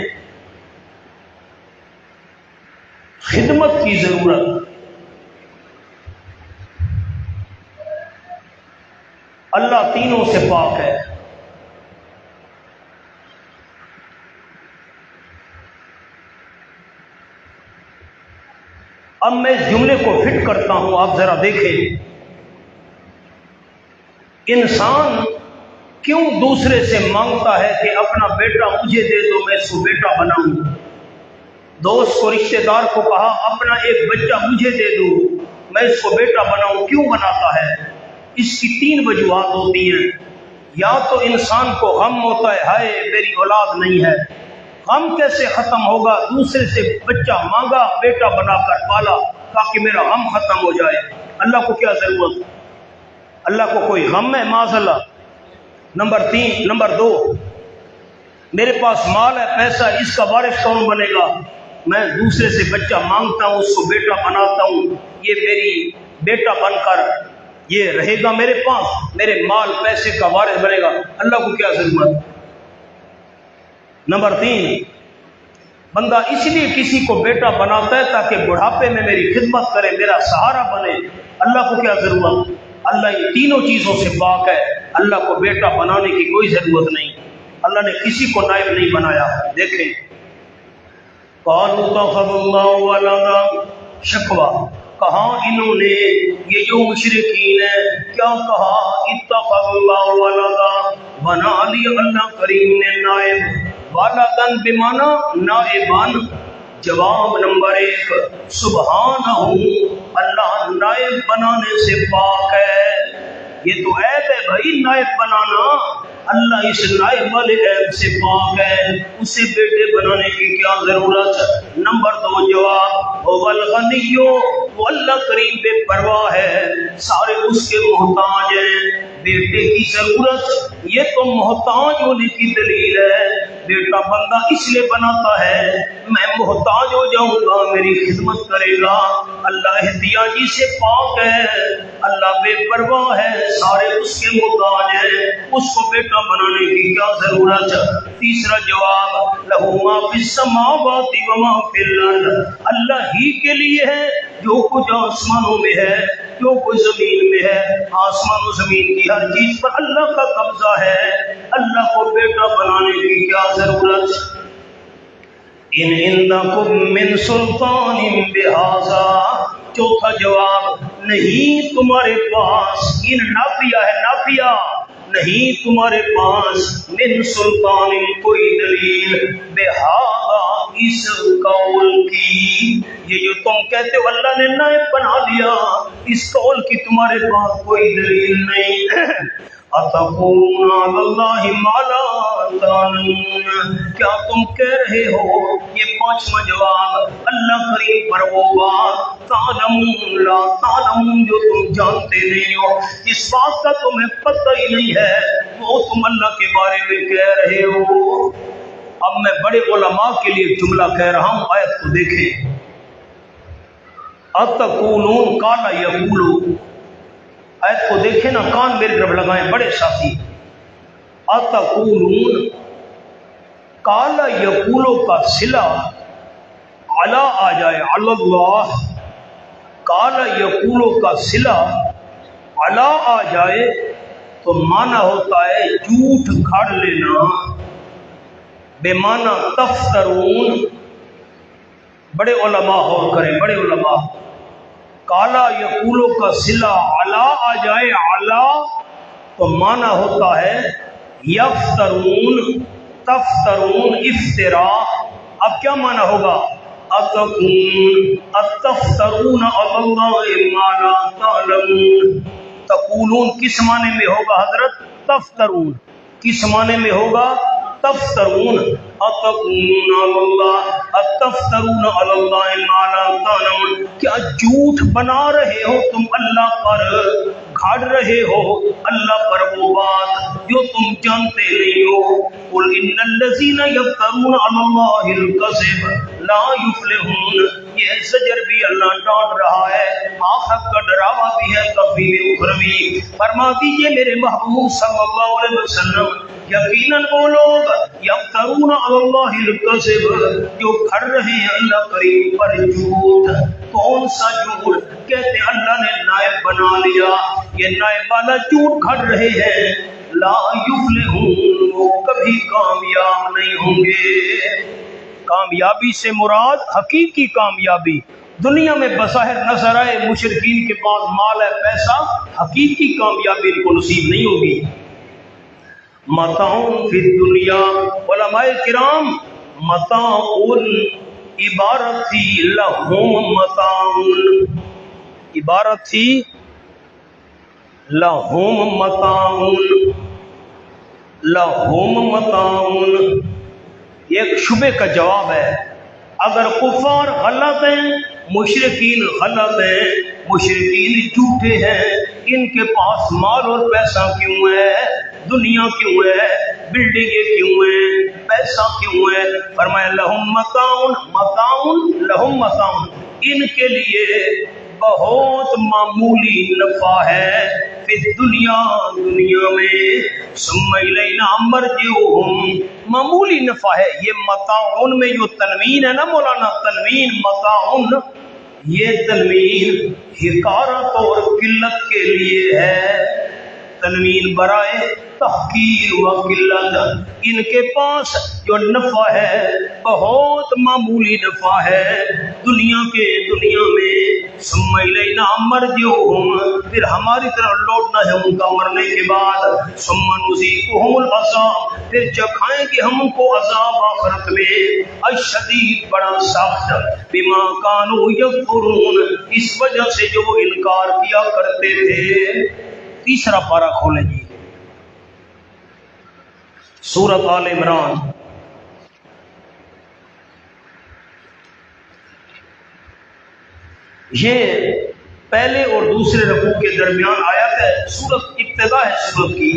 خدمت کی ضرورت۔ اللہ تینوں سے پاک ہے۔ اب میں اس جملے کو فٹ کرتا ہوں، آپ ذرا دیکھیں، انسان کیوں دوسرے سے مانگتا ہے کہ اپنا بیٹا مجھے دے دو، میں اس کو بیٹا بناؤں؟ دوست کو، رشتہ دار کو کہا اپنا ایک بچہ مجھے دے دو، میں اس کو بیٹا بناؤں، کیوں بناتا ہے؟ اس کی 3 وجوہات ہوتی ہیں۔ یا تو انسان کو غم ہوتا ہے، ہائے میری اولاد نہیں ہے۔ غم کیسے ختم ہوگا؟ دوسرے سے بچہ مانگا، بیٹا بنا کر پالا تاکہ میرا غم ختم ہو جائے۔ اللہ کو کیا ضرورت؟ اللہ کو کوئی غم ہے؟ معاذ اللہ۔ نمبر 2، میرے پاس مال ہے، پیسہ، اس کا وارث کون بنے گا؟ میں دوسرے سے بچہ مانگتا ہوں، اس کو بیٹا بناتا ہوں، یہ میری بیٹا بن کر یہ رہے گا میرے پاس، میرے مال پیسے کا وارث بنے گا۔ اللہ کو کیا ضرورت؟ نمبر 3، بندہ اس لیے کسی کو بیٹا بناتا ہے تاکہ بڑھاپے میں میری خدمت کرے، میرا سہارا بنے۔ اللہ کو کیا ضرورت؟ اللہ ان تینوں چیزوں سے پاک ہے، اللہ کو بیٹا بنانے کی کوئی ضرورت نہیں، اللہ نے کسی کو نائب نہیں بنایا۔ دیکھیں، قالوا اتخذ اللہ ولدا، شکوہ، کہا انہوں نے، یہ جو مشرکین ہیں، کیا کہا؟ اتخذ اللہ ولدا، بنا لیا اللہ کریم نے نائب، ولدن بمانا نائبان۔ جواب نمبر 1، سبحانہ، اللہ نائب بنانے سے پاک ہے۔ یہ تو عیب ہے بھائی نائب بنانا، اللہ اس نائب والے عیب سے پاک ہے، اسے بیٹے بنانے کی کیا ضرورت؟ نمبر 2 جواب، هو الغنی، وہ اللہ کریم بے پرواہ ہے، سارے اس کے محتاج ہیں۔ بیٹے کی ضرورت یہ تو محتاج ہونے کی دلیل ہے۔ بیٹا بندہ اس لیے بناتا ہے میں محتاج ہو جاؤں گا، میری خدمت کرے گا۔ اللہ احتیاجی سے پاک ہے، اللہ بے پرواہ ہے، سارے اس کے محتاج ہیں، اس کو بیٹا بنانے کی کیا ضرورت؟ تیسرا جواب، لہ ما فی السماوات و ما فی الارض، اللہ ہی کے لیے ہے جو کچھ آسمانوں میں ہے، جو کچھ زمین میں ہے۔ آسمان و زمین کی ہر چیز پر اللہ کا قبضہ ہے، اللہ کو بیٹا بنانے کی کیا ضرورت؟ ان عندکم من سلطان بہذا، چوتھا جواب، نہیں تمہارے پاس، ان نافیہ ہے، نافیہ، نہیں تمہارے پاس، من سلطان کوئی دلیل، بہذا اس قول کی، یہ جو تم کہتے ہو اللہ نے نائب بنا دیا، اس قول کی تمہارے پاس کوئی دلیل نہیں۔ اتقولون علی اللہ ما لا تعلمون، کیا تم کہہ رہے ہو، یہ 5واں جواب، اللہ کریم پر وہ بات، تعلمون لا تعلمون، جو تم جانتے نہیں ہو، جس بات کا تمہیں پتہ ہی نہیں ہے، وہ تم اللہ کے بارے میں کہہ رہے ہو۔ اب میں بڑے علماء کے لیے جملہ کہہ رہا ہوں، آیت کو دیکھیں، اتقولون قال یقولو، آیت کو دیکھیں نا، کان میری طرف لگائیں بڑے ساتھی، اتقولون، قال یقولو کا صلہ علی آ جائے، علی اللہ، قال یقولو کا صلہ علی آ جائے تو معنی ہوتا ہے جھوٹ گھڑ لینا، بے معنی تفترون۔ بڑے علماء غور کریں، بڑے علماء، کالا یقولو کا صلہ علا آ جائے، علا تو معنی ہوتا ہے یفترون، تفترون، افتراء، اب کیا معنی ہوگا؟ اتفترون علی اللہ ما لا تعلمون، تقولون کس معنی میں ہوگا حضرت؟ تفترون. کس معنی میں ہوگا؟ تفترون. اتقولون علی اللہ، اتفترون علی اللہ ما لا تعلمون، کیا جھوٹ بنا رہے ہو تم اللہ پر، گھاڑ رہے ہو اللہ پر وہ بات جو تم جانتے نہیں ہو. قل ان الذین یفترون علی اللہ الکذب لا یفلحون، یہ زجر بھی اللہ ڈانٹ رہا ہے، آخرت کا ڈراوا بھی ہے، تخویف اخروی. فرما دیجئے میرے محبوب صلی اللہ علیہ وسلم، یقیناً وہ لوگ یفترون علی اللہ الکذب جو گھڑ رہے ہیں اللہ کریم پر جھوٹ. کون سا جھوٹ؟ کہتے ہیں اللہ نے نائب بنا لیا، یہ نائب والا جھوٹ گھڑ رہے ہیں. لا یفلحون، وہ کبھی کامیاب نہیں ہوں گے. کامیابی سے مراد حقیقی کامیابی. دنیا میں بظاہر نظر آئے مشرکین کے پاس مال ہے، پیسہ، حقیقی کامیابی ان کو نصیب نہیں ہوگی. متاع فی الدنیا، علماء کرام متاع عبارت تھی لہم متاع، عبارت تھی لہم متاع، لہم متاع ایک شبے کا جواب ہے. اگر کفار غلط ہیں، مشرکین غلط ہیں، مشرکین جھوٹے ہیں، ان کے پاس مال اور پیسہ کیوں ہے، دنیا کیوں ہے، بلڈنگیں کیوں ہیں، پیسہ کیوں ہے؟ فرمایا لہم متاع، متاع لہم متاع، ان کے لیے بہت معمولی نفع ہے فی دنیا، دنیا میں، ثم الینا مرجعہم، معمولی نفع ہے. یہ متاع میں جو تنوین ہے نا مولانا، تنوین متاع، یہ تنوین حقارت اور قلت کے لیے ہے. تنوین برائے تحقیر و قلت، ان کے پاس جو نفع ہے بہت معمولی نفع ہے دنیا کے، دنیا میں. ثم الینا مرجعہم، پھر ہماری طرف لوٹنا ہے ان کا مرنے کے بعد. ثم نذیقہم العذاب، پھر چکھائیں گے ہم ان کو عذاب آخرت میں، الشدید، بڑا سخت، بما کانوا یکفرون، اس وجہ سے جو وہ انکار کیا کرتے تھے. تیسرا پارہ کھولیں جی، سورۃ آل عمران. یہ پہلے اور دوسرے رکوع کے درمیان آیت ہے، سورت ابتدا ہے سورت کی.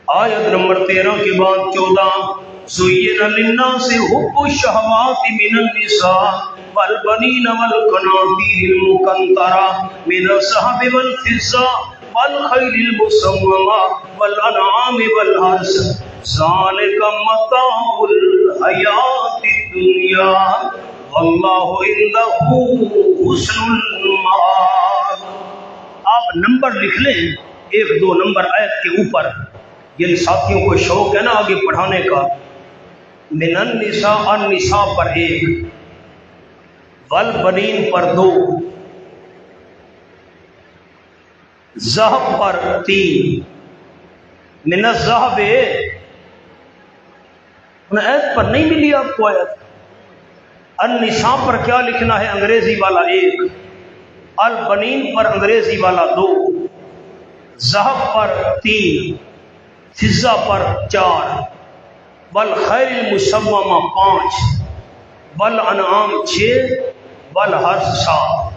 آیت نمبر 13 کے بعد 14، زُيِّنَ لِلنَّاسِ حُبُّ الشَّهَوَاتِ مِنَ النِّسَاءِ وَالْبَنِينَ وَالْقَنَاطِيرِ الْمُقَنطَرَةِ مِنَ الذَّهَبِ وَالْفِضَّةِ وَالْخَيْلِ الْمُسَوَّمَةِ وَالْأَنْعَامِ وَالْحَرْثِ ذَلِكَ مَتَاعُ الْحَيَاةِ الدُّنْيَا وَاللَّهُ عِندَهُ حُسْنُ الْمَآبِ. آپ نمبر لکھ لیں، 1-2 نمبر آیت کے اوپر. جن ساتھیوں کو شوق ہے نا آگے پڑھانے کا، من النساء، النساء پر 1، والبنین پر 2، ذہب پر 3، من الذہب، آیت پر نہیں ملی آپ کو آیت. النساء پر کیا لکھنا ہے؟ انگریزی والا 1، البنین پر انگریزی والا 2، ذہب پر 3، فضہ پر 4، والخیل المسومہ 5، والانعام 6، والحرث 7.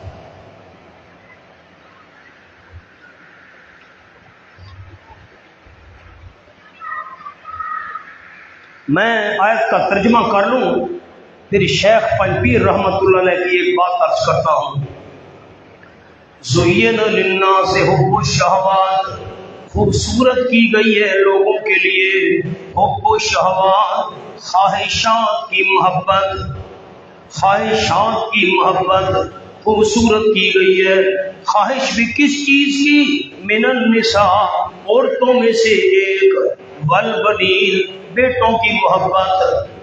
میں آیت کا ترجمہ کر لوں، پھر شیخ پنجپیر رحمۃ اللہ علیہ کی ایک بات عرض کرتا ہوں. زُيِّنَ لِلنَّاسِ حُبُّ الشَّهَوَاتِ، خوبصورت کی گئی ہے لوگوں کے لیے حب الشہوات، خواہشات کی محبت، خواہشات کی محبت خوبصورت کی گئی ہے. خواہش بھی کس چیز کی؟ من النساء، عورتوں میں سے 1، والبنین، بیٹوں کی محبت،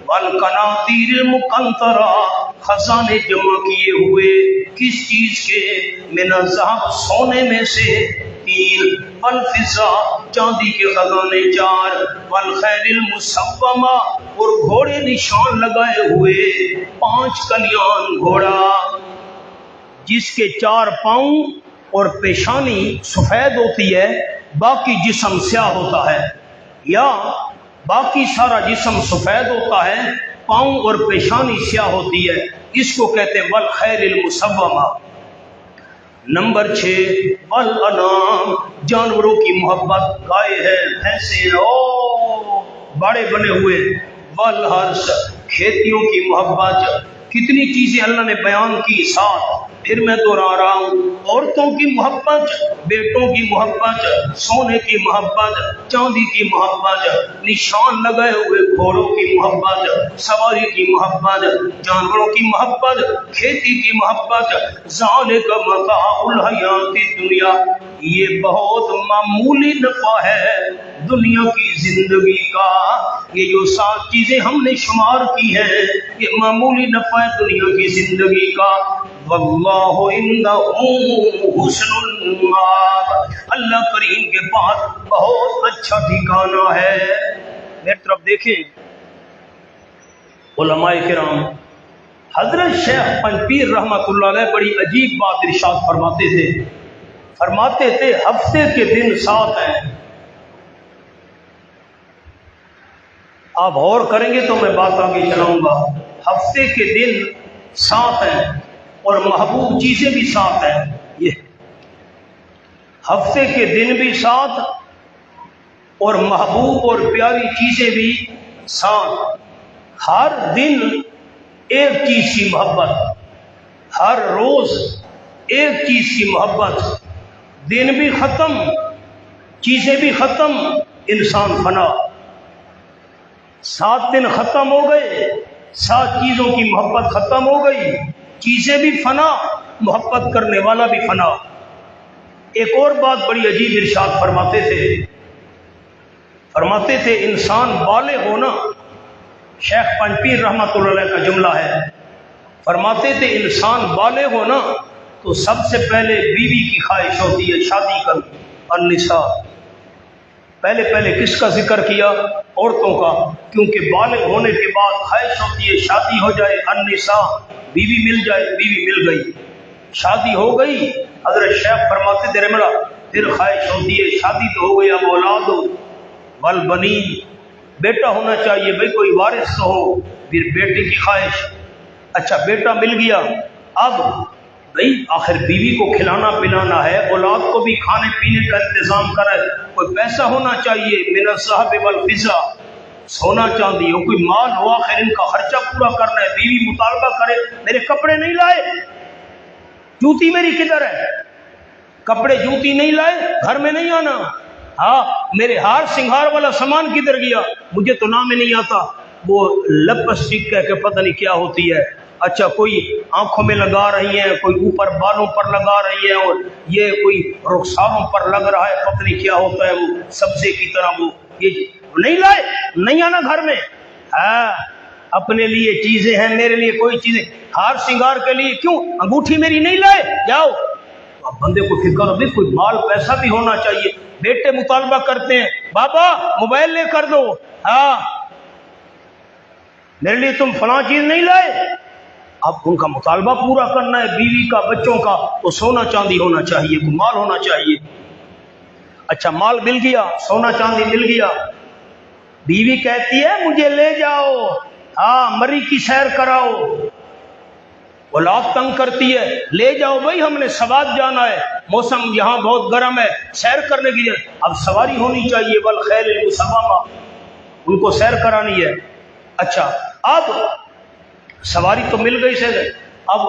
والقناطیر المقنطرہ، خزانے جمع کیے ہوئے، کس چیز کے؟ من الذہب، سونے میں سے 3، والفضة چاندی کے خزانے 4 والخیل المسومہ اور گھوڑے نشان لگائے ہوئے 5 کلیان گھوڑا جس کے 4 پاؤں اور پیشانی سفید ہوتی ہے باقی جسم سیاہ ہوتا ہے، یا باقی سارا جسم سفید ہوتا ہے پاؤں اور پیشانی سیاہ ہوتی ہے، اس کو کہتے ہیں والخیل المسومہ۔ نمبر 6 والانعام جانوروں کی محبت، گائے ہے، بھینسیں بڑے بنے ہوئے، والحرث کھیتیوں کی محبت، کتنی چیزیں اللہ نے بیان کی ساتھ، پھر میں دوہرا رہا ہوں، عورتوں کی محبت، بیٹوں کی محبت، سونے کی محبت، چاندی کی محبت، نشان لگائے ہوئے گھوڑوں کی محبت، سواری کی محبت، جانوروں کی محبت، کھیتی کی محبت، ذالک متاع الحیات الدنیا، یہ بہت معمولی نفع ہے دنیا کی زندگی کا، یہ جو 7 چیزیں ہم نے شمار کی ہیں یہ معمولی نفع ہے دنیا کی زندگی کا، واللہ عنہ حسن المآب، اللہ کریم کے پاس بہت اچھا ٹھکانہ ہے۔ میری طرف دیکھیں علماء کرام، حضرت شیخ پنجپیر رحمۃ اللہ علیہ بڑی عجیب بات ارشاد فرماتے تھے ہفتے کے دن 7 ہیں، آپ غور کریں گے تو میں بات آگے چلاؤں گا، ہفتے کے دن 7 ہیں اور محبوب چیزیں بھی 7 ہیں، یہ ہفتے کے دن بھی 7 اور محبوب اور پیاری چیزیں بھی 7، ہر دن ایک چیز کی محبت، ہر روز ایک چیز کی محبت، دن بھی ختم، چیزیں بھی ختم، انسان فنا، 7 دن ختم ہو گئے، 7 چیزوں کی محبت ختم ہو گئی، چیزیں بھی فنا، محبت کرنے والا بھی فنا۔ ایک اور بات بڑی عجیب ارشاد فرماتے تھے انسان بالغ ہونا، شیخ پنجپیر رحمۃ اللہ علیہ کا جملہ ہے، فرماتے تھے انسان بالغ ہونا تو سب سے پہلے بیوی کی خواہش ہوتی ہے شادی کرو، النساء، پہلے کس کا ذکر کیا؟ عورتوں کا، کیونکہ بالغ ہونے کے بعد خواہش ہوتی ہے شادی ہو جائے، النساء، بیوی مل جائے، بیوی مل گئی، شادی ہو گئی، حضرت شیخ فرماتے تھے رحمہ اللہ، پھر خواہش ہوتی ہے شادی تو ہو گئی اب اولاد ہو، والبنین، بیٹا ہونا چاہیے بھئی کوئی وارث تو ہو، پھر بیٹے کی خواہش، اچھا بیٹا مل گیا، اب بھئی آخر بیوی کو کھلانا پلانا ہے، اولاد کو بھی کھانے پینے کا انتظام کرے، کوئی پیسہ ہونا چاہیے، من الذهب والفضة، سونا چاندی ہو، کوئی مال ہو، آخر ان کا خرچہ پورا کرنا ہے، بیوی مطالبہ کرے میرے کپڑے نہیں لائے، جوتی میری کدھر ہے، کپڑے جوتی نہیں لائے گھر میں نہیں آنا، ہاں میرے ہار سنگھار والا سامان کدھر گیا، مجھے تو نام ہی نہیں آتا، وہ لپسٹک کہہ کے پتہ نہیں کیا ہوتی ہے، اچھا کوئی آنکھوں میں لگا رہی ہیں، کوئی اوپر بالوں پر لگا رہی ہیں، اور یہ کوئی رخساروں پر لگ رہا ہے، پتہ نہیں کیا ہوتا ہے وہ سبزے کی طرح، وہ یہ نہیں لائے، نہیں آنا گھر میں، ہاں اپنے لیے چیزیں ہیں، میرے لیے کوئی چیزیں، ہار سنگار کے لیے کیوں انگوٹھی میری نہیں لائے، جاؤ، اب بندے کو فکر ہو بھی کوئی مال پیسہ بھی ہونا چاہیے، بیٹے مطالبہ کرتے ہیں بابا موبائل لے کر دو، ہاں میرے لیے تم فلاں چیز نہیں لائے، اب ان کا مطالبہ پورا کرنا ہے، بیوی کا بچوں کا، تو سونا چاندی ہونا چاہیے، کوئی مال ہونا چاہیے، اچھا مال مل گیا، سونا چاندی مل گیا، بیوی کہتی ہے مجھے لے جاؤ، ہاں مری کی سیر کراؤ، اولاد تنگ کرتی ہے لے جاؤ بھائی ہم نے سوات جانا ہے، موسم یہاں بہت گرم ہے، سیر کرنے کی ہے، اب سواری ہونی چاہیے، والخیل المسومہ، ان کو سیر کرانی ہے، اچھا اب سواری تو مل گئی سے، اب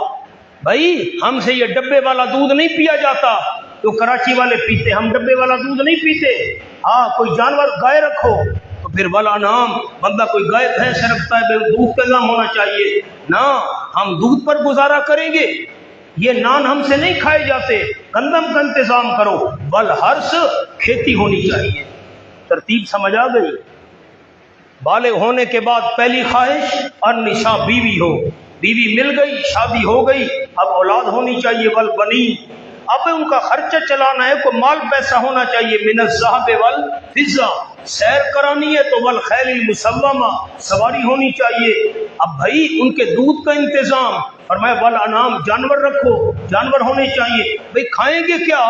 بھائی ہم سے یہ ڈبے والا دودھ نہیں پیا جاتا، جو کراچی والے پیتے، ہم ڈبے والا دودھ نہیں پیتے، ہاں کوئی جانور گائے رکھو، تو پھر والا نام بندہ کوئی گائے بھینس رکھتا ہے دودھ کا نام ہونا چاہیے، نہ ہم دودھ پر گزارا کریں گے، یہ نان ہم سے نہیں کھائے جاتے، گندم کا انتظام کرو، والحرث کھیتی ہونی چاہیے، ترتیب سمجھ آ گئی، بالغ ہونے کے بعد پہلی خواہش النساء، بیوی ہو، بیوی مل گئی، شادی ہو گئی، اب اولاد ہونی چاہیے، والبنین، اب ان کا خرچہ چلانا ہے، کوئی مال پیسہ ہونا چاہیے، من الذهب والفضہ، سیر کرانی ہے تو والخیل المسومہ، سواری ہونی چاہیے۔ اب بھائی ان کے دودھ کا انتظام، فرمایا والانعام، جانور رکھو، جانور ہونے چاہیے۔ بھائی کھائیں گے کیا؟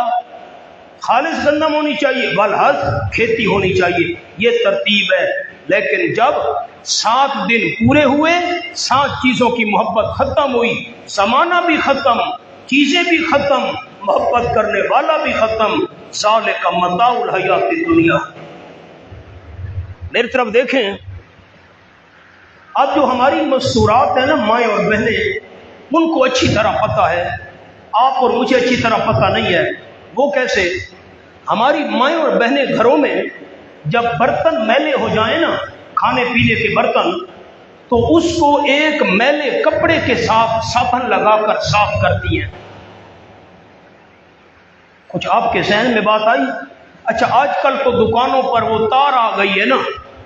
خالص گندم ہونی چاہیے، والحرث، کھیتی ہونی چاہیے۔ یہ ترتیب ہے۔ لیکن جب 7 دن پورے ہوئے، 7 چیزوں کی محبت ختم ہوئی، زمانہ بھی ختم، چیزیں بھی ختم، محبت کرنے والا بھی ختم۔ ذالک متاع الحیات الدنیا۔ میری طرف دیکھیں، اب جو ہماری مستورات ہیں نا مائیں اور بہنیں، ان کو اچھی طرح پتہ ہے، آپ اور مجھے اچھی طرح پتہ نہیں ہے۔ وہ کیسے؟ ہماری مائیں اور بہنیں گھروں میں جب برتن میلے ہو جائیں نا، کھانے پینے کے برتن، تو اس کو ایک میلے کپڑے کے ساتھ صابن لگا کر صاف کرتی ہیں۔ کچھ آپ کے ذہن میں بات آئی؟ اچھا آج کل تو دکانوں پر وہ تار آ گئی ہے نا،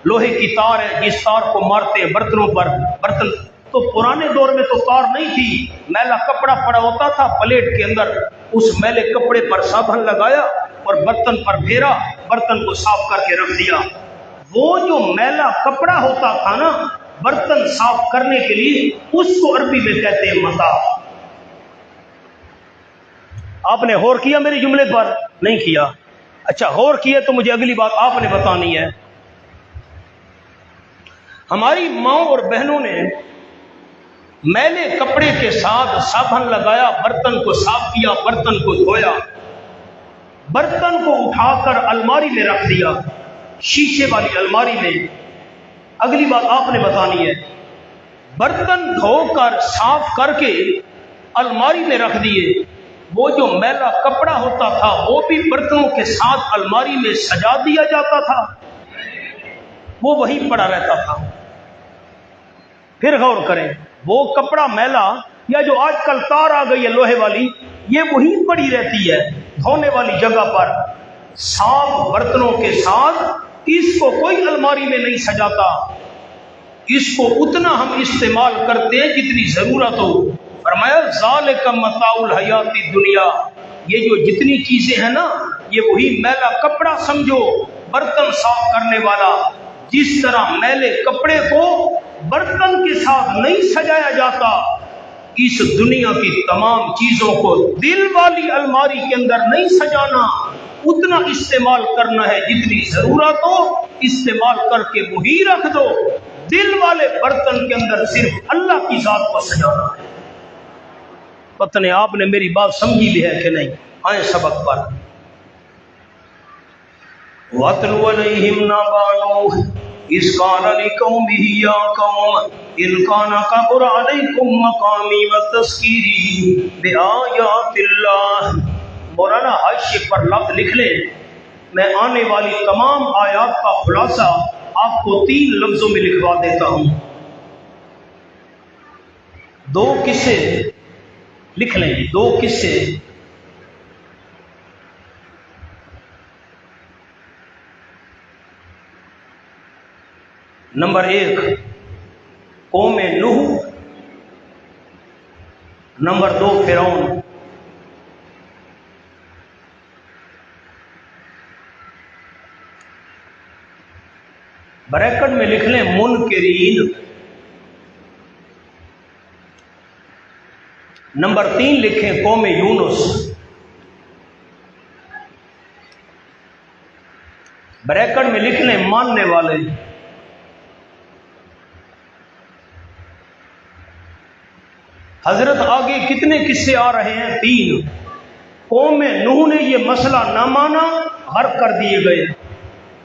لوہے کی تار ہے، جس تار کو مارتے ہیں برتنوں پر۔ برتن تو پرانے دور میں تو تار نہیں تھی، میلا کپڑا پڑا ہوتا تھا پلیٹ کے اندر، اس میلے کپڑے پر صابن لگایا اور برتن پر پھیرا، برتن کو صاف کر کے رکھ دیا۔ وہ جو میلا کپڑا ہوتا تھا نا برتن صاف کرنے کے لیے، اس کو عربی میں کہتے ہیں متاع۔ آپ نے غور کیا میرے جملے پر؟ نہیں کیا؟ اچھا غور کیا تو مجھے اگلی بات آپ نے بتانی ہے۔ ہماری ماں اور بہنوں نے میلے کپڑے کے ساتھ صابن لگایا، برتن کو صاف کیا، برتن کو دھویا، برتن کو اٹھا کر الماری میں رکھ دیا، شیشے والی الماری میں۔ اگلی بات آپ نے بتانی ہے، برتن دھو کر صاف کر کے الماری میں رکھ دیے، وہ جو میلا کپڑا ہوتا تھا وہ بھی برتنوں کے ساتھ الماری میں سجا دیا جاتا تھا، وہ وہیں پڑا رہتا تھا۔ پھر غور کریں، وہ کپڑا میلا یا جو آج کل تار آ گئی ہے لوہے والی، یہ وہیں پڑی رہتی ہے دھونے والی جگہ پر۔ صاف برتنوں کے ساتھ اس کو کوئی الماری میں نہیں سجاتا، اس کو اتنا ہم استعمال کرتے ہیں جتنی ضرورت ہو۔ فرمایا ذالک متاع الحیات الدنیا، یہ جو جتنی چیزیں ہیں نا یہ وہی میلا کپڑا سمجھو، برتن صاف کرنے والا۔ جس طرح میلے کپڑے کو برتن کے ساتھ نہیں سجایا جاتا، اس دنیا کی تمام چیزوں کو دل والی الماری کے اندر نہیں سجانا، اتنا استعمال کرنا ہے جتنی ضرورت ہو، استعمال کر کے وہی رکھ دو۔ دل والے برتن کے اندر صرف اللہ کی ذات کو سجانا ہے۔ پتہ نہیں آپ نے میری بات سمجھی بھی ہے کہ نہیں؟ آئیں سبق پر۔ وَاتْلُ عَلَيْهِمْ نَبَأَ نُوحٍ إِذْ قَالَ لِقَوْمِهِ يَا قَوْمِ إِنْ كَانَ كَبُرَ عَلَيْكُمْ مَقَامِي وَتَذْكِيرِي بِآيَاتِ اللَّهِ۔ مولانا حاشیے پر لفظ لکھ لیں، میں آنے والی تمام آیات کا خلاصہ آپ کو 3 لفظوں میں لکھوا دیتا ہوں۔ 2 قصے لکھ لیں، 2 قصے۔ نمبر 1 قوم نوح، نمبر 2 فرعون۔ بریکٹ میں لکھ لیں منکرین۔ نمبر 3 لکھیں قوم یونس۔ بریکٹ میں لکھ لیں ماننے والے۔ حضرت آگے کتنے قصے آ رہے ہیں؟ 3۔ قوم نوح نے یہ مسئلہ نہ مانا، غرق کر دیے گئے۔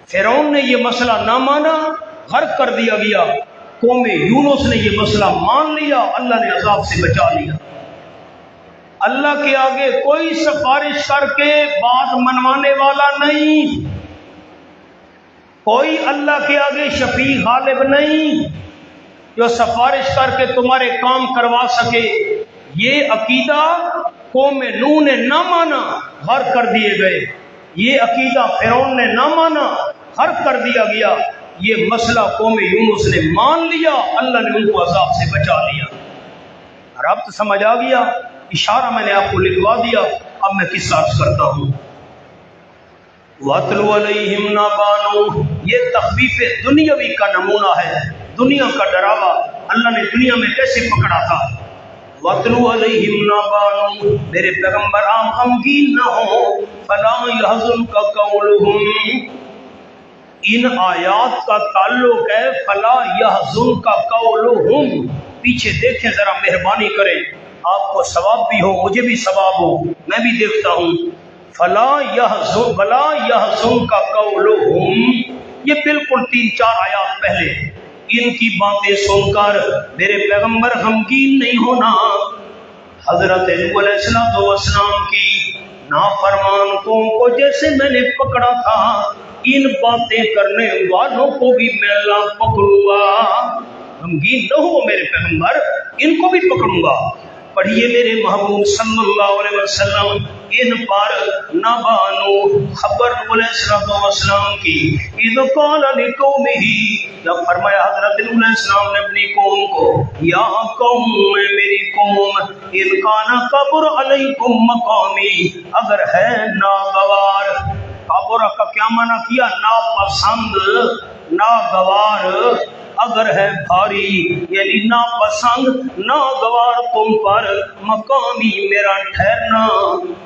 فرعون نے یہ مسئلہ نہ مانا، غرق کر دیا گیا۔ قوم یونس نے یہ مسئلہ مان لیا، اللہ نے عذاب سے بچا لیا۔ اللہ کے آگے کوئی سفارش کر کے بات منوانے والا نہیں، کوئی اللہ کے آگے شفیع غالب نہیں جو سفارش کر کے تمہارے کام کروا سکے۔ یہ عقیدہ قوم نوح نے نہ مانا، غرق کر دیے گئے۔ یہ عقیدہ فرعون نے نہ مانا، غرق کر دیا گیا۔ یہ مسئلہ قوم یونس نے مان لیا، اللہ نے ان کو عذاب سے بچا لیا۔ ربط سمجھ آ گیا؟ اشارہ میں نے آپ کو لکھوا دیا، اب میں قصہ عرض کرتا ہوں۔ وَاتْلُ عَلَيْهِمْ نَبَأَ نُوحٍ، یہ تخویف دنیاوی کا نمونہ ہے، دنیا کا ڈراوا اللہ نے دنیا میں کیسے پکڑا تھا۔ وَاتْلُ عَلَيْهِمْ نَبَأَ نُوحٍ، میرے پیغمبر آپ غمگین نہ ہو، فَلَا يَحْزُنْكَ قَوْلُهُمْ، ان آیات کا تعلق ہے فَلَا يَحْزُنْكَ قَوْلُهُمْ، پیچھے دیکھیں ذرا، مہربانی کریں، آپ کو ثواب بھی ہو مجھے بھی ثواب ہو، میں بھی دیکھتا ہوں۔ فَلَا يَحْزُنْكَ قَوْلُهُمْ، یہ بالکل 3-4 آیات پہلے، ان کی باتیں سن کر میرے پیغمبر غمگین نہیں ہونا۔ حضرت نوح علیہ السلام کی نافرمان قوم کو جیسے میں نے پکڑا تھا، ان باتیں کرنے والوں کو بھی میں اللہ پکڑوں گا۔ غمگین نہ ہو میرے پیغمبر، ان کو بھی پکڑوں گا۔ پڑھیے میرے محبوب صلی اللہ علیہ وسلم ان پر نبأ نوح، خبر نوح علیہ السلام کی۔ اذ قال لقومہ، جب فرمایا حضرت نوح علیہ السلام نے اپنی قوم کو، یا قوم، میری قوم، ان کان کبر علیکم مقامی، اگر ہے ناگوار، کبر کا کیا معنی کیا؟ ناپسند، ناگوار، اگر ہے بھاری یعنی ناپسند ناگوار تم پر، مقامی میرا ٹھہرنا،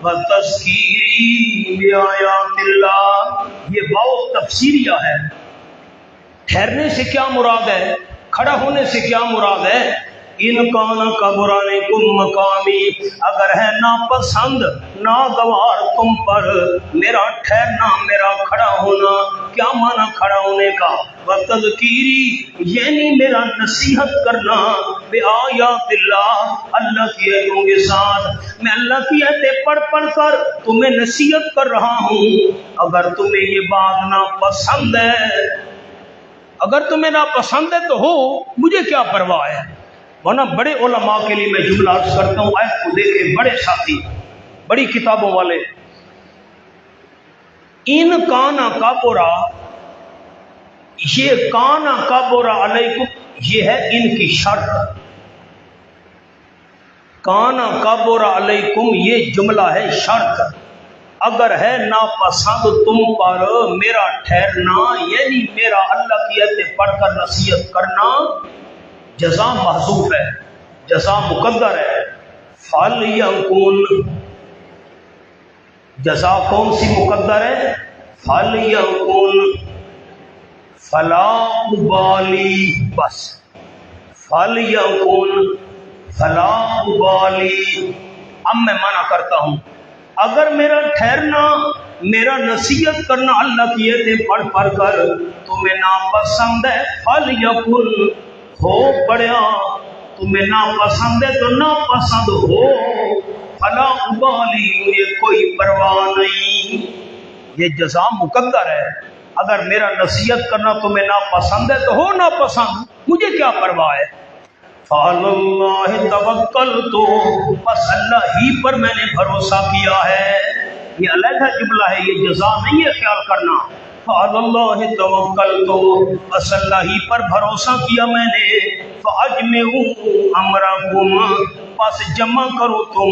وتذکیری بآیات اللہ، یہ واو تفسیریہ ہے۔ ٹھہرنے سے کیا مراد ہے؟ کھڑا ہونے سے کیا مراد ہے؟ ان کان کبر علیکم مقامی، اگر ہے ناپسند ناگوار تم پر میرا ٹھہرنا، میرا کھڑا ہونا۔ کیا معنی کھڑا ہونے کا؟ وتذکیری یعنی میرا نصیحت کرنا، بآیات اللہ، اللہ کی آیتوں کے ساتھ، میں اللہ کی آیتیں پڑھ پڑھ کر تمہیں نصیحت کر رہا ہوں۔ اگر تمہیں یہ بات ناپسند ہے، اگر تمہیں ناپسند ہے تو ہو، مجھے کیا پرواہ ہے۔ ورنہ بڑے علماء کے لیے میں جملہ عرض کرتا ہوں، آیت کو دیکھیں، بڑے ساتھی، بڑی کتابوں والے، ان کانا کابورا، یہ کانا کابورا علیکم، یہ ہے ان کی شرط۔ کانا کابورا علیکم یہ جملہ ہے شرط، اگر ہے ناپسند تم پر میرا ٹھہرنا، یعنی میرا اللہ کی آیتیں پڑھ کر نصیحت کرنا، جزا محذوف ہے، جزا مقدر ہے۔ فَلْيَكُنْ، جزا کون سی مقدر ہے؟ فَلْيَكُنْ، فَلَا أُبَالِي، بس فَلْيَكُنْ فَلَا أُبَالِي۔ اب میں منع کرتا ہوں، اگر میرا ٹھہرنا، میرا نصیحت کرنا اللہ کی آیتیں پڑھ پڑھ کر تمہیں ناپسند ہے، فَلْيَكُنْ، ہو پڑیا، تمہیں ناپسند ہے تو ناپسند ہو، فلا ابالی، مجھے کوئی پرواہ نہیں۔ یہ جزا مقدر ہے، اگر میرا نصیحت کرنا تمہیں ناپسند ہے تو ہو ناپسند، مجھے کیا پرواہ ہے۔ فَعَلَى اللَّهِ تَوَكَّلْتُ، بس اللہ ہی پر میں نے بھروسہ کیا ہے۔ یہ علیحدہ جملہ ہے، یہ جزا نہیں ہے، خیال کرنا۔ فَعَلَى اللَّهِ تَوَكَّلْتُ، بس اللہ ہی پر بھروسہ کیا میں نے۔ فَأَجْمِعُوا أَمْرَكُمْ، پس جمع کرو تم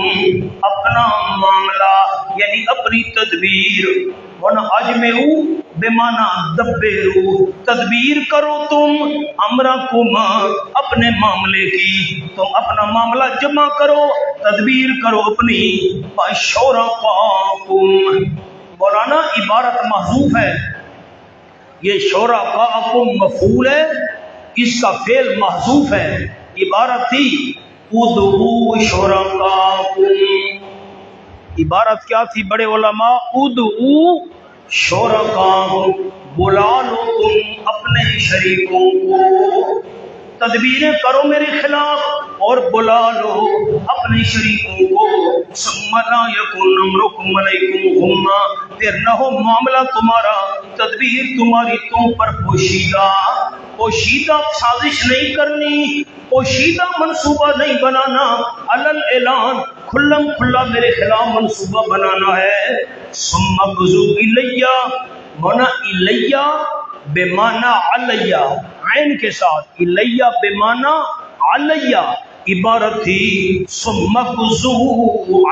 اپنا معاملہ، یعنی اپنی تدبیر۔ ورنہ اجمعوا بمعنی دبروا، تدبیر کرو تم، امرکم، اپنے معاملے کی، تم اپنا معاملہ جمع کرو، تدبیر کرو اپنی۔ شرکاکم، مولانا عبارت محذوف ہے، یہ شرکاکم مفعول ہے، اس کا فعل محذوف ہے، عبارت تھی ادعوا شرکاکم، عبارت کیا تھی بڑے علماء؟ ادعوا شرکاکم، بلا لو تم اپنے شریکوں کو، تدبیریں کرو میرے خلاف اور بلا لو اپنے شریکوں کو۔ ثم لا یکن امرکم علیکم غمہ، پھر نہ ہو معاملہ تمہارا، تدبیر تمہاری تم پر پوشیدہ، پوشیدہ سازش نہیں کرنی، پوشیدہ منصوبہ نہیں بنانا، علل اعلان کھلم کھلا میرے خلاف منصوبہ بنانا ہے۔ ثم اقضوا الیہ، مانا الیہ بمانا علیہ، عین کے ساتھ، الیہ بمانا علیہ، عبارت تھی سمکزو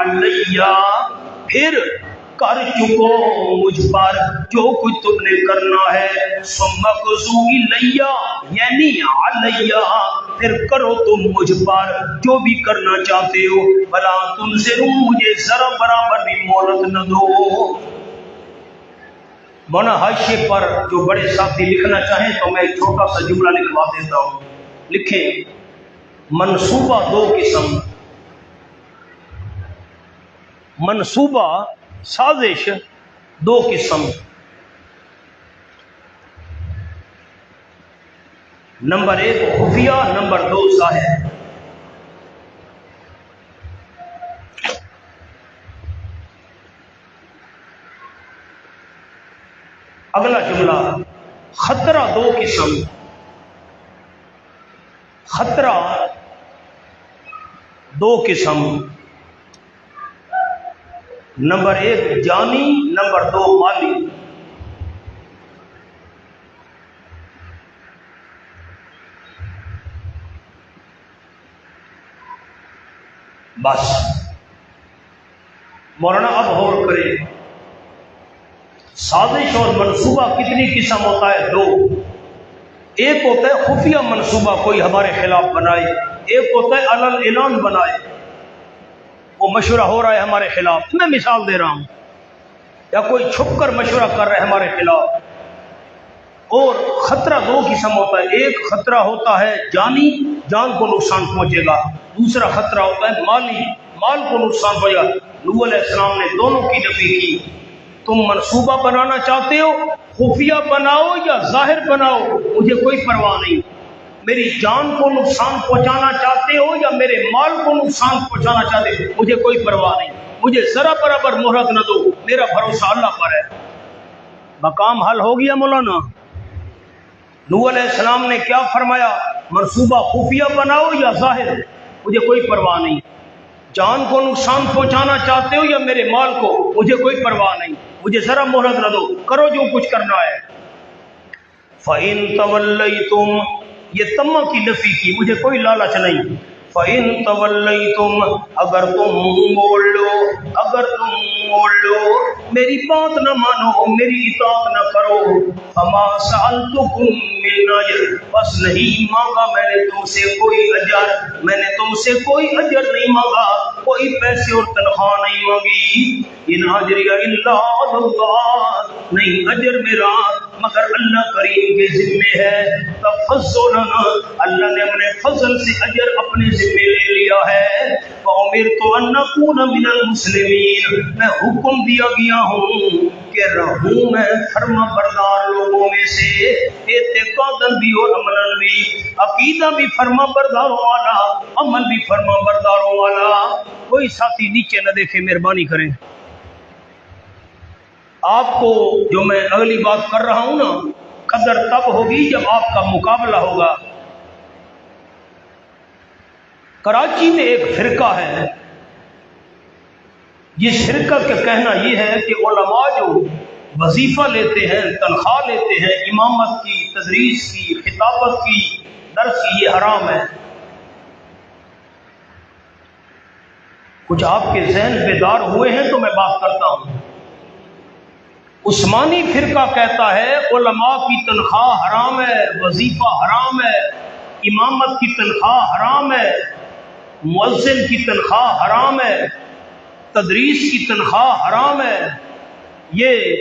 علیہ، پھر کر چکو مجھ پر جو کچھ تم نے کرنا ہے، سمکزو علیہ یعنی علیہ، پھر کرو تم مجھ پر جو بھی کرنا چاہتے ہو، بلا تنظروا مجھے ذرا برابر بھی مہلت نہ دو۔ مولانا حاشیے پر جو بڑے ساتھی لکھنا چاہیں تو میں ایک چھوٹا سا جملہ لکھوا دیتا ہوں، لکھیں منصوبہ دو قسم، منصوبہ سازش دو قسم، نمبر ایک خفیہ، نمبر دو ظاہر۔ اگلا جملہ خطرہ دو قسم، خطرہ دو قسم، نمبر ایک جانی، نمبر دو مالی۔ بس مولانا اب غور کرے، سازش اور منصوبہ کتنی قسم ہوتا ہے؟ دو۔ ایک ہوتا ہے خفیہ منصوبہ، کوئی ہمارے خلاف بنائے، ایک ہوتا ہے علل اعلان بنائے، وہ مشورہ ہو رہا ہے ہمارے خلاف، میں مثال دے رہا ہوں، یا کوئی چھپ کر مشورہ کر رہا ہے ہمارے خلاف۔ اور خطرہ دو قسم ہوتا ہے، ایک خطرہ ہوتا ہے جانی، جان کو نقصان پہنچے گا، دوسرا خطرہ ہوتا ہے مالی، مال کو نقصان پہنچے گا۔ نوح علیہ السلام نے دونوں کی نفی کی۔ تم منصوبہ بنانا چاہتے ہو، خفیہ بناؤ یا ظاہر بناؤ، مجھے کوئی پرواہ نہیں۔ میری جان کو نقصان پہنچانا چاہتے ہو یا میرے مال کو نقصان پہنچانا چاہتے ہو، مجھے کوئی پرواہ نہیں، مجھے ذرا برابر مہلت نہ دو، میرا بھروسہ اللہ پر ہے۔ مقام حل ہو گیا مولانا۔ نوح علیہ السلام نے کیا فرمایا؟ منصوبہ خفیہ بناؤ یا ظاہر، مجھے کوئی پرواہ نہیں۔ جان کو نقصان پہنچانا چاہتے ہو یا میرے مال کو، مجھے کوئی پرواہ نہیں، مجھے ذرا مہلت نہ دو، کرو جو کچھ کرنا ہے۔ فَإِن تَوَلَّيْتُمْ، یہ تمہ کی نفی کی، مجھے کوئی لالچ نہیں۔ فَإِن تَوَلَّيْتُمْ، اگر تم موڑ لو، اگر تم موڑ لو، میری بات نہ مانو، میری اطاعت نہ کرو، فَمَا سَأَلْتُكُم مِّنْ أَجْرٍ، بس نہیں مانگا میں نے تم سے کوئی اجر، میں نے تم سے کوئی اجر نہیں مانگا، کوئی پیسے اور تنخواہ نہیں مانگی۔ ان اجریہ الا علی اللہ، نہیں اجر میرا مگر اللہ کریم کے ذمے ہے۔ تفضلنا، اللہ نے اپنے فضل سے اجر اپنے ذمے لے لیا ہے۔ وَأُمِرْتُ أَن أَكُونَ مِنَ الْمُسْلِمِينَ، میں حکم دیا گیا ہوں کہ رہوں میں فرما بردار لوگوں میں سے، اعتقاداً بھی اور عملاً بھی، عقیدہ بھی فرما برداروں والا، عمل بھی فرما برداروں والا۔ کوئی ساتھی نیچے نہ دیکھے، مہربانی کریں۔ آپ کو جو میں اگلی بات کر رہا ہوں نا، قدر تب ہوگی جب آپ کا مقابلہ ہوگا۔ کراچی میں ایک فرقہ ہے، جس فرقہ کا کہنا یہ ہے کہ علماء جو وظیفہ لیتے ہیں، تنخواہ لیتے ہیں، امامت کی، تدریس کی، خطابت کی، درس کی، یہ حرام ہے۔ کچھ آپ کے ذہن بیدار ہوئے ہیں تو میں بات کرتا ہوں۔ عثمانی فرقہ کہتا ہے علماء کی تنخواہ حرام ہے، وظیفہ حرام ہے، امامت کی تنخواہ حرام ہے، مؤذن کی تنخواہ حرام ہے، تدریس کی تنخواہ حرام ہے، یہ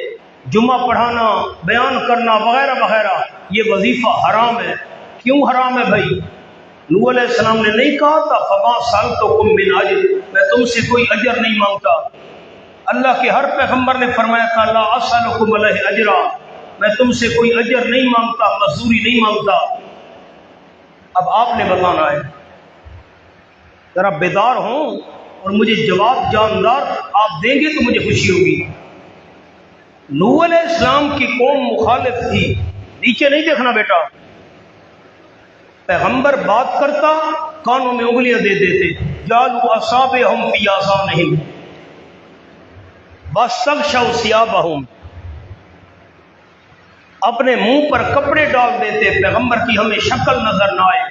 جمعہ پڑھانا، بیان کرنا وغیرہ وغیرہ، یہ وظیفہ حرام ہے۔ کیوں حرام ہے بھائی؟ نوح علیہ السلام نے نہیں کہا تھا فما سألتکم من اجر، میں تم سے کوئی اجر نہیں مانگتا۔ اللہ کے ہر پیغمبر نے فرمایا تھا لا اسألکم علیہ اجرا، میں تم سے کوئی اجر نہیں مانگتا، مزدوری نہیں مانگتا۔ اب آپ نے بتانا ہے، ذرا بیدار ہوں اور مجھے جواب جاندار آپ دیں گے تو مجھے خوشی ہوگی۔ نوح علیہ السلام کی قوم مخالف تھی، نیچے نہیں دیکھنا بیٹا، پیغمبر بات کرتا کانوں میں انگلیاں دے دیتے، جعلوا اصابعهم فی آذانہم واستغشوا ثیابہم، اپنے منہ پر کپڑے ڈال دیتے پیغمبر کی ہمیں شکل نظر نہ آئے۔